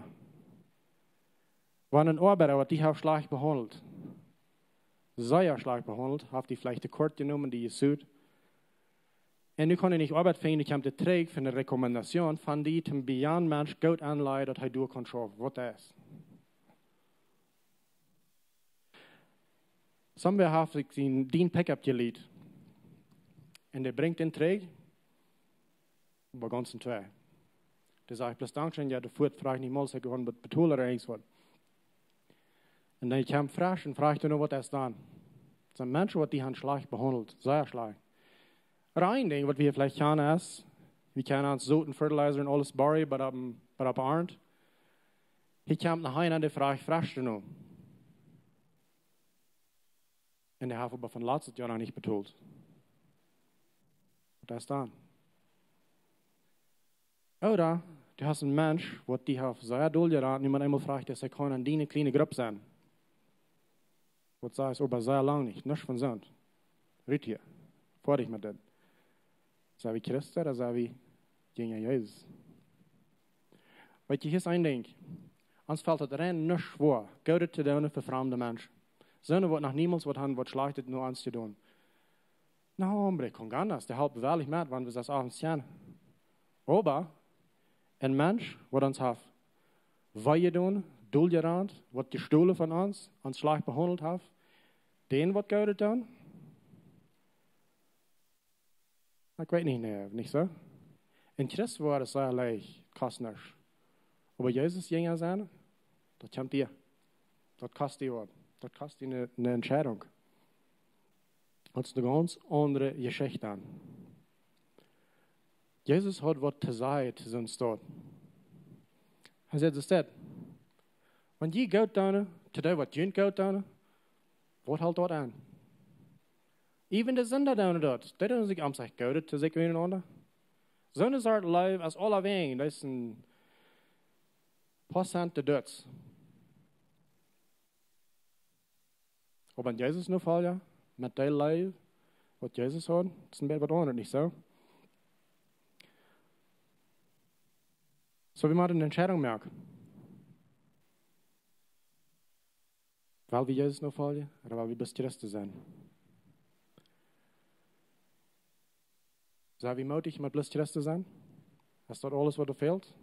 Wenn ein Arbeiter wird die schlecht behandelt, sehr schlecht behandelt, hat die vielleicht die Kort genommen, die sucht. Und du kannst nicht Arbeit finden, ich habe den Träg für eine Rekommendation von die zum Beyond Mensch gut anleitet, dass er durch kann schauen, was das ist. Sommer hat sich den Pickup geliehen. Und er bringt den Träg, bei ganzen zwei. Der sagt, bloß Dankeschön, ja, der Furt fragt nicht mal, dass er gewonnen mit Betoler oder irgendwas. Und dann kam frisch und fragte nur, was ist dann? Das sind Menschen, die haben schlecht behandelt, sehr schlecht. Aber ein Ding, was wir vielleicht kennen, ist, wir können uns so einen Fertilizer und alles barren, aber aren't. Hier kam nach Hause und der fragt, fragst du nur? Und der hat aber von letztes Jahr noch nicht betont. Was ist dann? Oder du hast einen Mensch, der die hat sehr doll geraten, und man einmal fragt, dass er kann an die eine kleine Gruppe sein. Was sagst du, aber sehr lang nicht von Sand. Ritt hier, vor dich mit dem. Sei wie Christen oder sei wie Jünger Jesus? Weißt du, hier ist ein Ding. Uns fällt das rein nicht schwer, Gott zu tun für fremde Menschen. Sonne wird noch niemals was haben, was schlechtet nur uns zu tun. Na, hombre, kann gar nicht. Der halb bewährlich mit, wenn wir das abends sehen. Aber ein Mensch, der uns hat, Weihe tun, Dulgerand, wird gestohlen von uns schlecht behandelt hat, den wird Gott tun? Ich weiß nicht so? In Christus war es sehr leicht, kostet nicht. Aber Jesus Jünger sein, das kommt dir. Das kostet dir was. Das kostet dir eine Entscheidung. Das ist eine ganz andere Geschichte an. Jesus hat was zu sagen zu uns dort. Er sagt, das ist wenn je Gott tun, zu dem, was Jünd Gott tun, was halt dort an? Even de Sünder dort, die tun sich am sich Gott zu sich miteinander. Sünder sind live als alle wegen, das ist ein Prozent der Döds. Aber wenn Jesus nur Fall, ja, mit dem Live, was Jesus hat, das ist ein bisschen was anderes, nicht so? So, wir müssen eine Entscheidung machen. Weil wir Jesus noch folgen oder weil wir bis Christus sind. So, wie mutig mit bis Christus sein? Ist das alles, was er fehlt?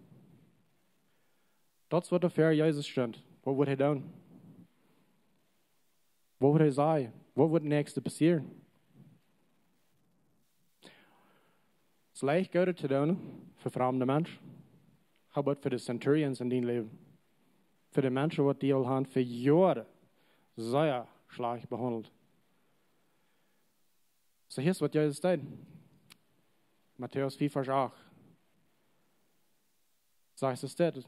Das, was für Jesus steht. Was wird er tun? Wo wird er sein? Was wird das nächste passieren? Es ist leicht, Gott zu tun für fremde Menschen. Aber für die Centurions in dein Leben. Für die Menschen, die haben für Jahre sehr schlecht behandelt. So hier ist, was Jesus sagt. Matthäus 4, Vers 8. Sagt es das.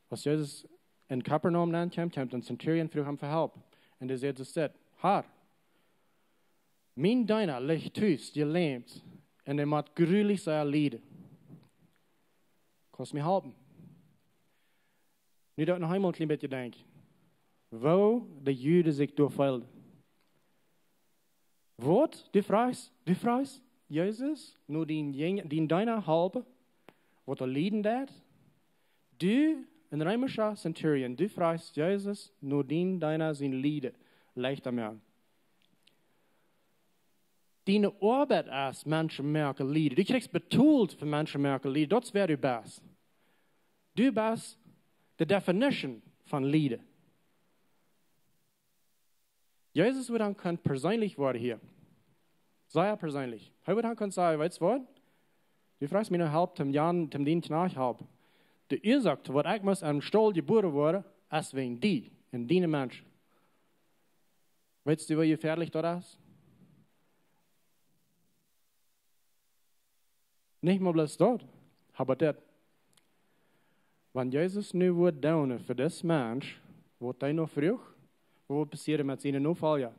Was Jesus in Kapernaum ankommt, kommt ein Centurion für ihm verhelp. Und er sagt es das. Herr, mein Diener liegt thuis, die lebt, und er macht gruwelig sein Lied. Kannst du mir helfen? Nu dat nog eenmaal een klein beetje denk. Wo de Juden zich doorvallen. Wat? Du fragst, Jesus, nu die deiner halbe, wat er lieden dat? Du, een römischer Centurion, du fragst Jesus, nu die deiner zijn lieden, leichter mehr. Deine Arbeit als Menschen merken lieden. Du kriegst betont für Menschen merken lieden. Das wäre du best. Du bist die Definition von Lieden. Jesus wird dann können persönlich werden hier. Sehr persönlich. Er wird dann können sagen, weißt du was? Du fragst mich noch halb, zum Dienst nachhalb. Du sagt, was ich muss am Stall geboren werden, als wegen die, in deine Menschen. Weißt du, wie gefährlich das ist? Nicht mal bloß dort, aber das. Wenn Jesus nu wird down für das Mensch, wird er noch früh, was wird passieren mit seinen Nachfolgern?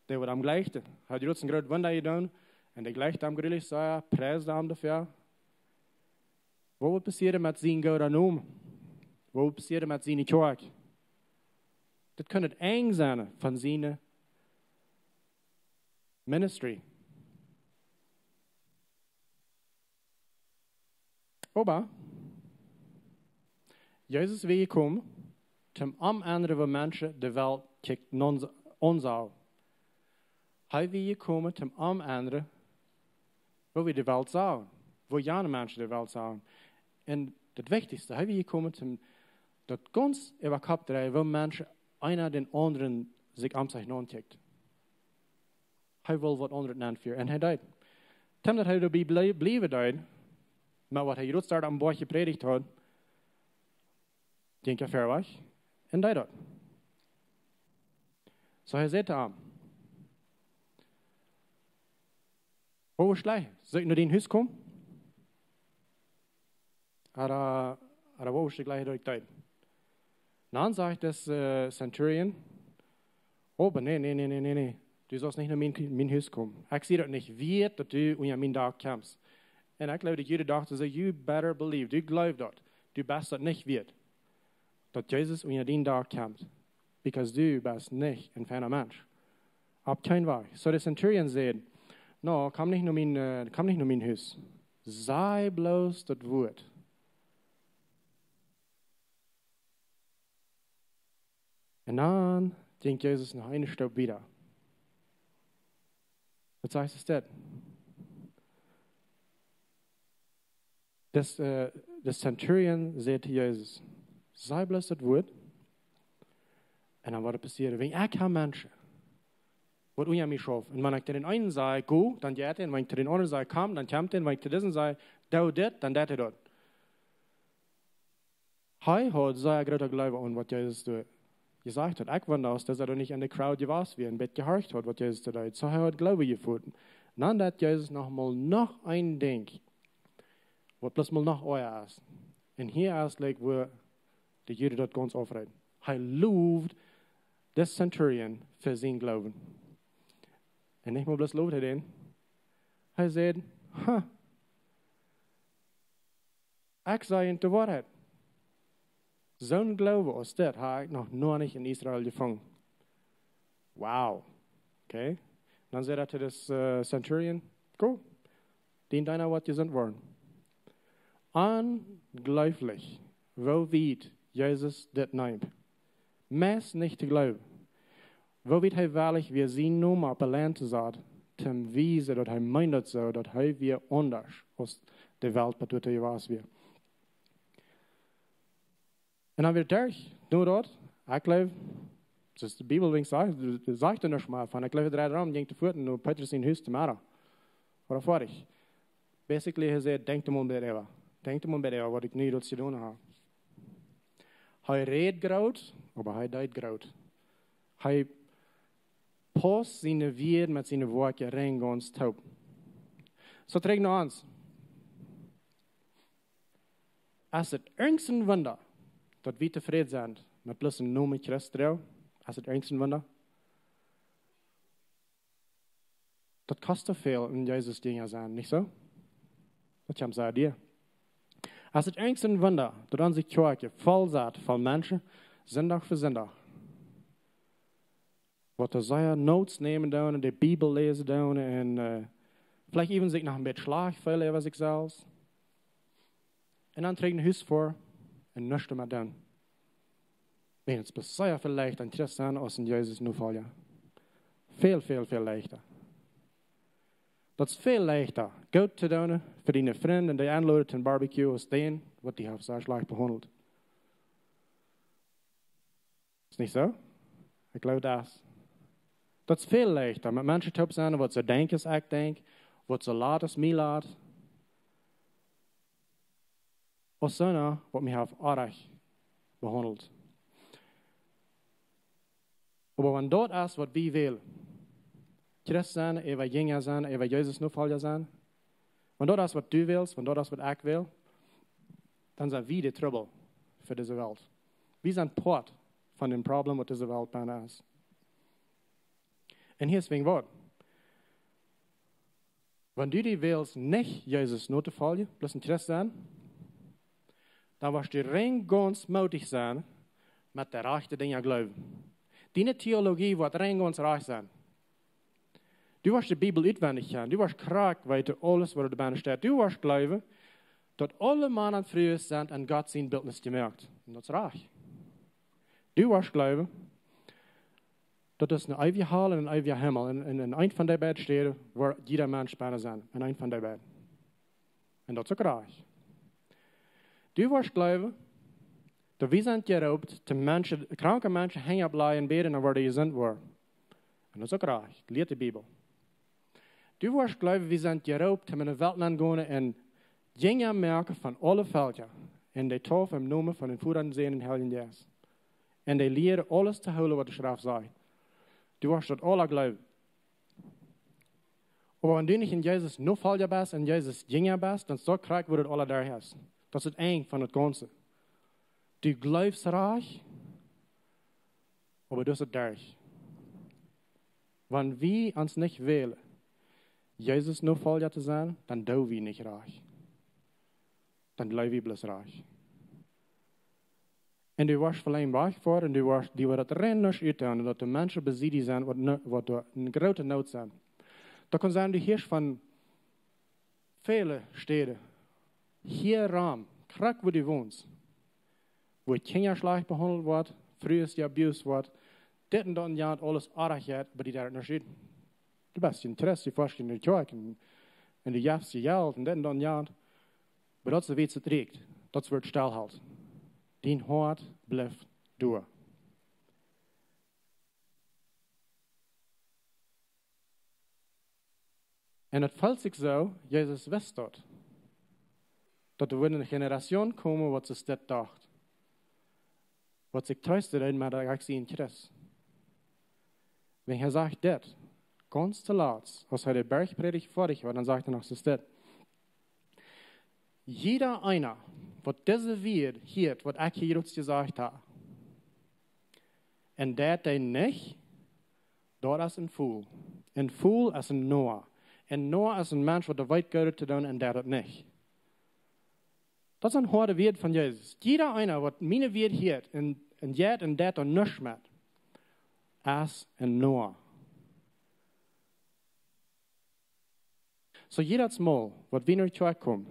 Der wird am gleichen. Hat jetzt ein großes Wunder getan, und der gleicht am grillig sagen, preist am dafür. Was wird passieren mit seinen Göttern? Was wird passieren mit seinen Kirche? Das kann nicht eng sein von seiner Ministry. Aber Jesus will gekommen, zum anderen Menschen der Welt kijkt ons aan. Hij wil gekommen, zum anderen, wo wir die Welt sahen, wo jene Menschen die Welt sahen. Und das Wichtigste, hij wil gekommen, zum das ganz überkappt, wo Menschen einer den anderen sich am sich non-kijkt. Hij wil wat anderen aanvuren. En hij deed. Tim dat hij erbij blijven deed, maar wat hij juist daar aan boord gepredigd had, ging er ver weg en deed dat. Zo hij zei te hem, wo is gleich? Zou ik naar die huis komen? Oder wo ist die gleiche durch tijd? Dann sagt das Centurion, aber nee. Du sollst nicht nach mein Haus kommen. Ich sehe das nicht wert, dass du unter mein Dach kommst. Und ich glaube, dass jeder dachte, so, you better believe, du glaubst das. Du bist das nicht wert, dass Jesus unter dein Dach kommt. Because du bist nicht ein feiner Mensch. Ab kein Weg. So der Centurion sagt, no, komm nicht nur mein Haus. Sei bloß das Wort. Und dann denkt Jesus noch eine Stück wieder. Was heißt es denn? Das Centurion sagt Jesus, sei bloß das Wort. Und dann wird passieren, wenn ich kein Mensch, wird unter mich schaffen. Und wenn ich den einen sage, go, dann geht er. Und wenn ich den anderen sage, komm, dann kommt er. Und wenn ich diesen sage, do das, dann das er dort. Er hat sehr großer Glaube an, was Jesus gesagt hat. Ich wundere aus, dass er nicht an der Crowd gewesen wie ein Bett gehorcht hat, was Jesus da hat. So er hat Glaube gefunden. Dann hat Jesus noch ein Ding, was bloß mal noch euer ist. Und hier ist, wo die Juden dort ganz aufreden. Er lobt das Centurion für sein Glauben. Und nicht mal bloß lobt er den. Er sagt, ich sage in der Wahrheit. So ein Glaube als das habe ich noch nicht in Israel gefunden. Wow. Okay. Dann sagt er zu das Centurion, go, dien deiner, was ihr sind wollen. Unglaublich, wo weit Jesus das nimmt. Meist nicht zu glauben. Wo weit er wahrlich wir sie nur mal belernt hat, zum Wiese, dass er meint so, dass er wir anders aus der Welt betrachtet, was wir. Und dann wird durch, nur dort, ich glaube, das ist die Bibel, wie ich sage, das sagt er noch mal von, ich glaube, drei Raum ging zu Futten, nur Petrus in Hüste Mara. Oder fertig. Basically, er sagt, denkt mal bei der. Denkt mal bei der, was ich nie dort zu tun habe. Er redet graut, aber er deit graut. Er passt seine Werte mit seinen Worten rein ganz taub. So trägt noch eins. Als het irgendein Wunder, dat wir tevreden sind, mit bloß ein Nomen Christ drauf, als het irgendein Wunder, das kostet viel in Jesus Dinge sein, nicht so? Das kann ich dir. Als het irgendein Wunder, dat unsere Kirche voll zat von Menschen, Sonntag für Sonntag, wat er sehr Notes nehmen down und die Bibel lesen down und vielleicht even sich noch ein bisschen Schlag fällen über sich selbst. Und dann trägt ein Haus vor und nichts mehr down. Wenn es sehr viel leichter ein Christ sein, als in Jesus nur fallen. Viel, viel, viel leichter. Dat is veel leichter. Goed te doen voor die vrienden en die aanloden ten barbecue als den, wat die heeft zo slecht behandeld. Is niet zo? Ik geloof dat. Dat is veel leichter. Met mensen te zijn wat ze denken als ik denk, wat ze laat als mij laat. Als zo wat mij heeft aardig behandeld. Maar wanneer dat is wat wij willen, Christ zijn, even jingen zijn, even Jezus nu volgen zijn. Wanneer dat is wat du willst, wanneer dat is wat ik wil, dan zijn we de trouble voor deze wereld. We zijn part van het probleem wat deze wereld bijna is. En hier is het woord. Wanneer du die willst, niet Jezus nu te volgen, bloß een Christ zijn, dan was je rein ganz mutig zijn met de rechte dingen geloven. Die theologie wordt rein ganz recht zijn. Du wirst die Bibel uitwendig gaan. Du wirst krank weten alles wat er bijna staat. Du wirst geloven dat alle mannen früher zijn en Gott zijn Bildnis gemerkt. En dat is recht. Du wirst geloven dat es een eeuwige hel en een eeuwige hemel. En in een van die beiden steden waar jeder mens bijna zijn. In een van die beiden. En dat is ook recht. Du wirst geloven dat we zijn geroepen te mensen, kranke mensen hangen blijven beden en waar die gezond worden. En dat is ook recht. Leert de Bibel. Du wirst geloven, wir sind geroepen, in de Welt gaan en dingen merken van alle velden. En die tof im Namen van den Vader, Sohn en Heiligen Geist. En die leren alles te houden wat de Schrift sagt. Du wirst dat alle geloven. Aber wenn du nicht in Jesus nur Folger bist, in Jesus Jünger bist, dann so krank, wo du alle da hast. Das ist eng von das Ganze. Du glaubst reich, aber du bist durch. Wenn wir uns nicht wählen, Jesus nur Folger zu sein, dann tun wir nicht reich. Dann bleiben wir bloß reich. Und du wirst vielleicht reich vor, und die wird rein nicht uitdoen, und dass die Menschen besiegt sind, wat een grote Not sind. Da kann sein, du hörst von vielen Städten, hier Raum, krank wo du wohnst, wo Kinder schlecht behandelt wird, früher ist abused wird, dit en dat en ja, alles aardig gaat, maar die daar niet zit. Du bist Interesse, je vorst in de kerk, en du jafst je geld, en dit en dat en ja. Maar dat is de weet het reekt. Dat wordt stilhoud. Die hart blijft door. En het valt zich zo, Jezus wist dat er weer een generatie komen wat ze dit dacht. Wat zich tröstet in met de actie in Christus. Wenn er sagt das, ganz zu laut, als er die Bergpredigt fertig war, dann sagt er noch so das. Jeder einer, was diese Welt hört, was ich hier jetzt gesagt habe, und der nicht, dort ist ein Fool. Ein Fool ist ein Noah. Ein Noah ist ein Mensch, der weit gehört zu tun, und der das nicht. Das ist ein harter Wert von Jesus. Jeder einer, was meine Welt hört, und jet und der nicht mehr, as en Noah. So jedes Mal, wat we naar terugkomen,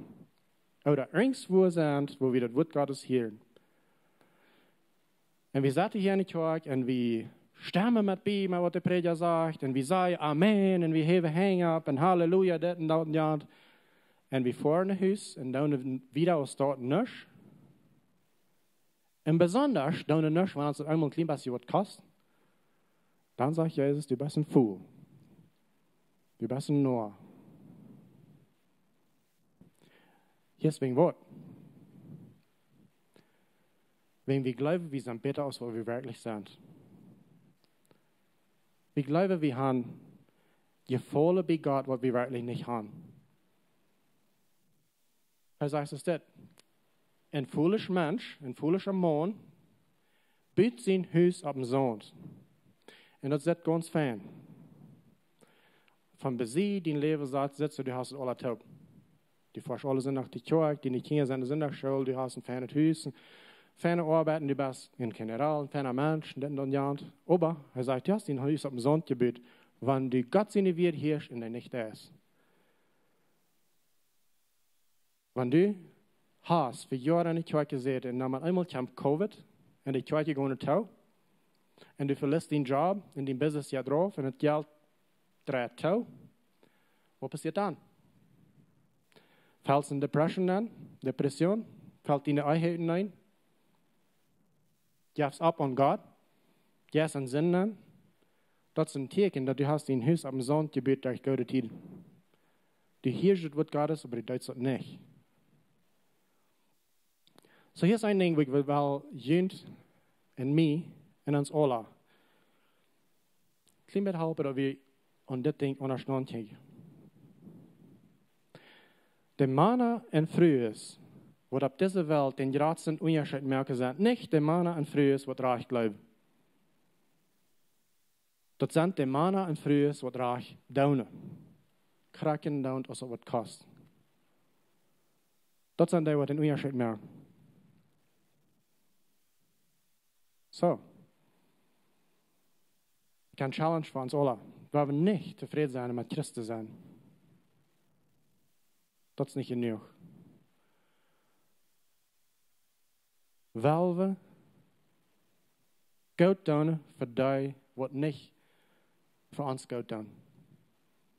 Oder irgendwo sind, wo wir das Wort Gottes hören. Und wir sitzen hier in der Kirche und wir stimmen mit bei, was der Prediger sagt. Und wir sagen Amen und wir heben Hänge ab und Halleluja, das und das und das. Und wir fahren nach Haus und dann wieder aus dort nichts. Und besonders, dann nicht, wenn es einmal ein klein bisschen was kostet. Dann sagt Jesus, du bist ein Fool. Du bist ein Noah. Hier ist wegen Wort. Wenn wir glauben, wir sind besser, als wo wir wirklich sind. Wir glauben, wir haben Gefühle bei Gott, was wir wirklich nicht haben. Er sagt es das. Ein fooliger Mensch, ein fooliger Mann, baut sein Haus auf dem Sand. Und das ist ganz fein. Von Besie, die Leben sagt, sitzt du hast es alle taub. Die fährst alle sind nach die Kirche, die Kinder sind in der Schule, du hast ein feines Haus, feine Arbeiten, du bist ein General, ein feiner Mensch, und das. Aber er sagt, du hast dein Haus auf dem Sand gebaut, wenn du Gott seine Wert herrscht und er nicht da ist. Wenn du hast für Jahre in der Kirche gesehen und dann einmal kam Covid und die Kirche ging tau und du verlässt den Job und den Business ja drauf und das Geld dreht tau, was passiert dann? Fällst du in Depression? Fällt in die Einheiten ein? Gibst ab an Gott? Gehst an Sünden? Das ist ein Zeichen, dass du hast den Haus am Sand gebaut durch Gottes Tid. Du hörst das Wort Gottes, aber du deutest es nicht. So hier ist ein Ding, wo ich will Jünd und mich und uns alle klein bisschen helfen, dass wir an das Ding unterstützen können. Der Männer und Frühes, was auf dieser Welt den größten Unterschied merken, sind nicht der Männer und Frühes, was reich glauben. Das sind die Männer und Frühes, was reich daunen. Kraken daunen, als was kostet. Das sind die, was den Unterschied merken. So. Kein Challenge für uns alle. Wir wollen nicht zufrieden sein, mit Christus sein. Dat is niet genoeg. Wel we goed doen voor die wat niet voor ons goed doen.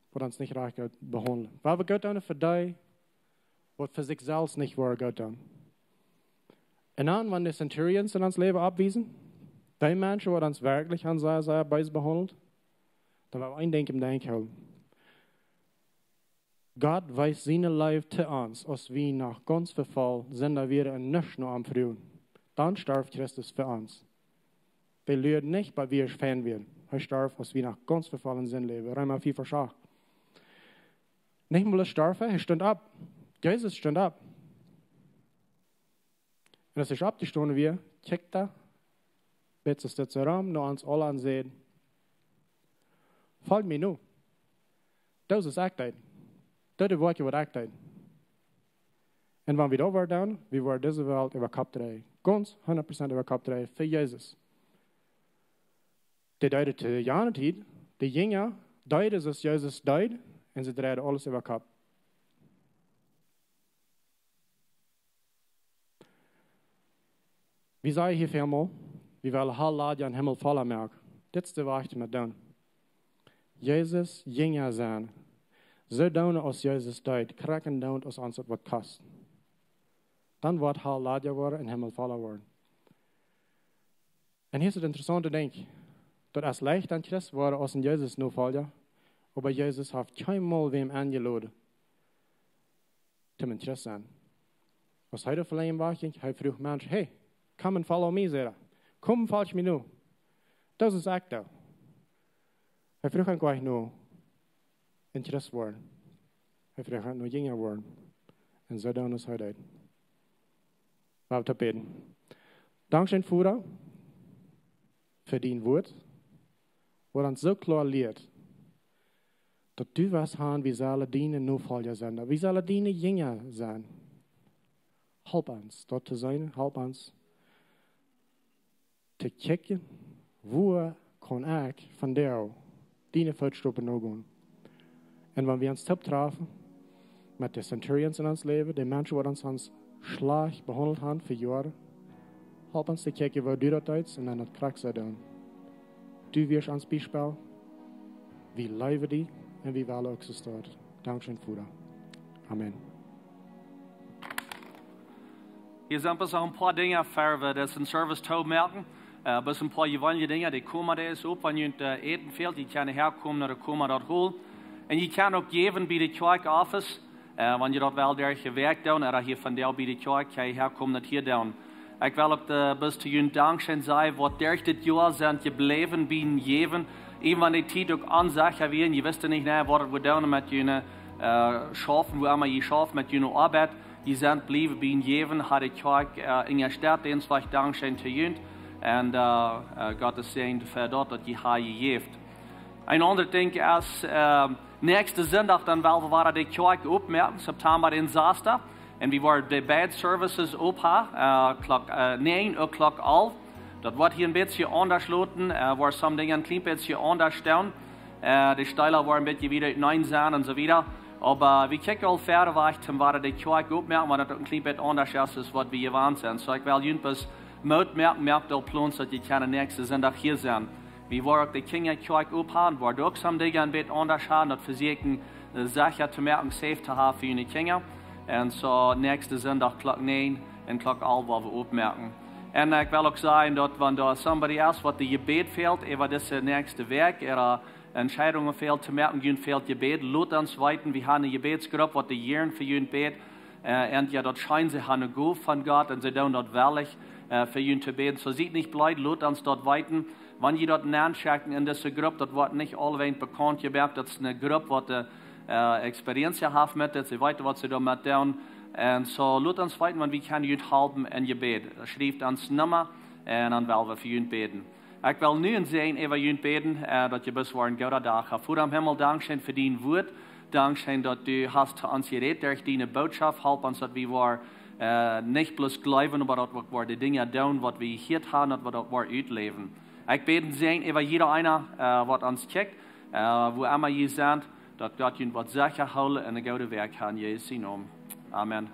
Wat ons niet recht goed behandelen. Wel we goed doen voor die wat voor zichzelf niet waar goed doen. En dan, wanneer de Centurions in ons leven abwiesen, die mensen wat ons werkelijk aan zij bij behandelt, dan willen we één ding im Denk houden. Gott weist seine Leib zu uns, als wir nach ganz Verfall sind wir nicht nur am Frühen. Dann starb Christus für uns. Wir leben nicht, weil wir Fan werden. Er starb, als wir nach ganz Verfallen sind leben. Römer 4, Vers 8. Nicht mal starb er stand ab. Jesus stand ab. Und als er abgestanden wird, checkt er, bittet es dazu rum, nur uns alle ansehen. Folgt mir nur. Das ist Echtheit. Dat is wat je wat echt deed. En wanneer we dat waren, we waren deze wereld overkapterij. Ganz 100% overkapterij voor Jezus. Die deed te jaren tijd, de jongen deed zoals Jezus deed, en ze draaiden alles overkap. We zeggen hier veel, we willen heel laat je aan hemel vallen merken. Dit is de wacht met doen. Jezus jongen zijn. Zo doen als Jezus deed, kraken doen als ons het wat kost. Dan wordt hij later worden en hemel vallen worden. En hier is het interessante ding, dat als leicht aan Christus worden als een Jezus nu vallen, aber Jezus heeft geen mal wem aangeladen, te mijn Christus zijn. Als hij er verleden was, hij vroeg mensen, hey, come and follow me, zei hij. Kom en volg me nu. Dat is echt dat. Hij vroeg hem gleich nu, in Christus worden. Hij vroeg hem nu jonger worden. En zo doen als hij deed. Laten we beten. Dankzij Vader für dein Wort, wat ons zo klar leert, dat du was haben, wir sollen deine Nachfolger sein. Wir sollen deine Jünger sein. Help uns, dort zu sein, help uns, te kijken, wo kan ik van jou deine Voetstappen nog gaan. En wanneer wir uns top treffen, mit den Centurions in ons leven, die Menschen, die uns schlag behandelt haben für Jahre. Help uns zu kijken, wo du dat uit en dan het kracht zou doen. Du wirst ons Beispiel, wie leven die en wie wel ook zo staat. Dankeschön, Vater. Amen. Hier sind bis auch ein paar Dinge, für wir das in Service tau merken. Bis ein paar gewöhnliche Dinge, die kommen da ist, wenn ihr eten fehlt, die können herkommen oder kommen dort holen. Und ihr könnt auch geben bei der Kirche Office, wenn ihr dort wel der Werk down oder hier von der bei der Kirche herkommen, das hier down. Ich will auch bis zu Ihnen Dankeschön sein, was durch das Jahr sind geblieben, bin jeven. Even wenn die Zeit auch ansagen werden, ihr wisst nicht, was wir down mit Ihnen schaffen, wo immer ihr schafft mit Ihnen Arbeit. Die sind blieben, bin jeven, hat die Kirche in der Stadt, den zwei Dankeschön zu Ihnen. Und Gottes Segen für dort, dass die hier geeft. Ein anderes Ding ist, nächste Sonntag, dann werden wir die Kirche aufmerken, September den 6. Und wir werden die Bad Services aufhaben, 9 Uhr 11. Das wird hier ein bisschen anders lauten, wo some Dinge ein klein bisschen anders stehen. Die Steiler waren ein bisschen wieder 9 sein und so weiter. Aber wir kicken all verder weg, dann werden die Kirche aufmerken, weil das ein klein bisschen anders ist, was wir gewohnt sind. So ich will jedenfalls merkt auch Plans, dass die keine nächste Sonntag hier sind. Wir wollen auch die Kinderkirche aufhaben, wo auch some Dinge ein bisschen anders haben, das versuchen, Sachen zu merken, safe zu haben für die Kinder. Und so nächste Sonntag 9 und 11 wollen wir aufmerken. Und ich will auch sagen, dass wenn da somebody else, was die Gebet fehlt, über das nächste Werk, ihre Entscheidungen fehlt zu merken, ihnen fehlt Gebet, lasst uns weiter, wir haben eine Gebetsgruppe, was die Jahren für ihnen bet. Und ja, dort scheinen sie haben eine Gabe von Gott und sie tun dort wirklich für ihn zu beten. So sieht nicht bleibt, lasst uns dort weiten. Wenn ihr dort nachchecken in dieser Gruppe, das wird nicht allweil bekannt, ihr merkt, das ist eine Gruppe, die Experience hat mit, sie weiter, was sie da mit tun. Und so lasst uns weiten, wenn wir können ihn halten in Gebet. Schreibt uns Nummer und dann werden wir für ihn beten. Ich will nun sehen, über ihn beten, dass ihr bis ein guter Tag habt. Vater am Himmel, Dankeschön für dein Wort. Dankeschön, dass du hast uns geredet durch deine Botschaft. Help uns, dass wir nicht bloß glauben, aber dass wir die Dinge tun, was wir hier haben, dass wir ausleben. Ich bete sehen über jeder einer, was uns kickt, wo immer ihr seid, dass Gott ihnen was sicher holen und ein gutes Werk haben. In Jesu Namen. Amen.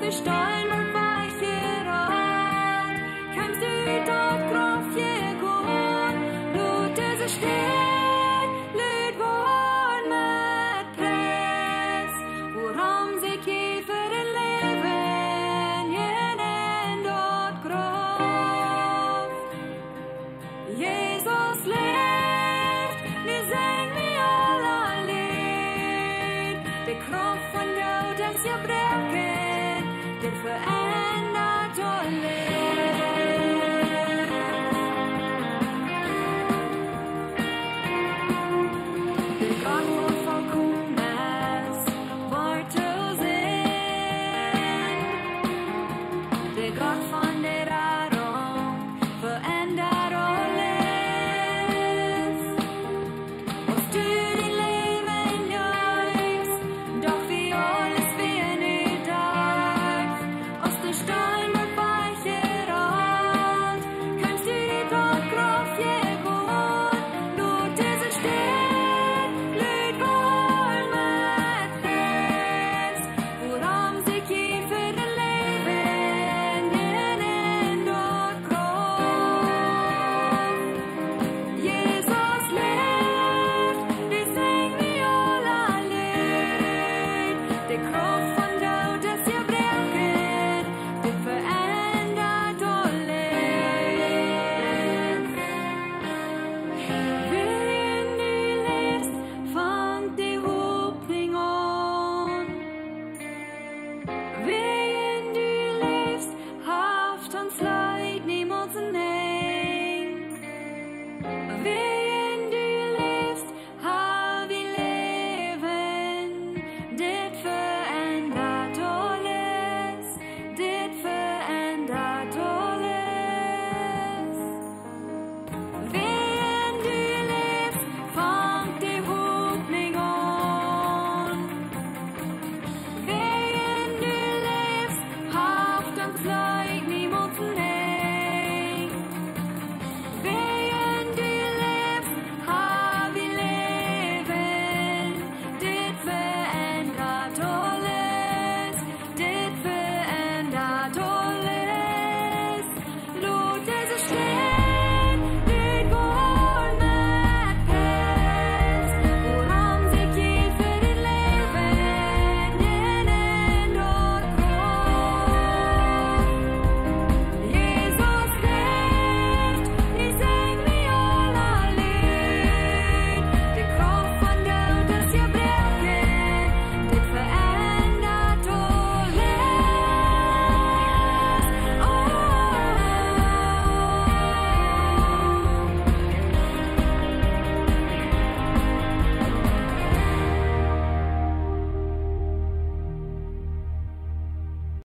Stein und weiche Rad, kannst du dort drauf gehen, du diese Sterne.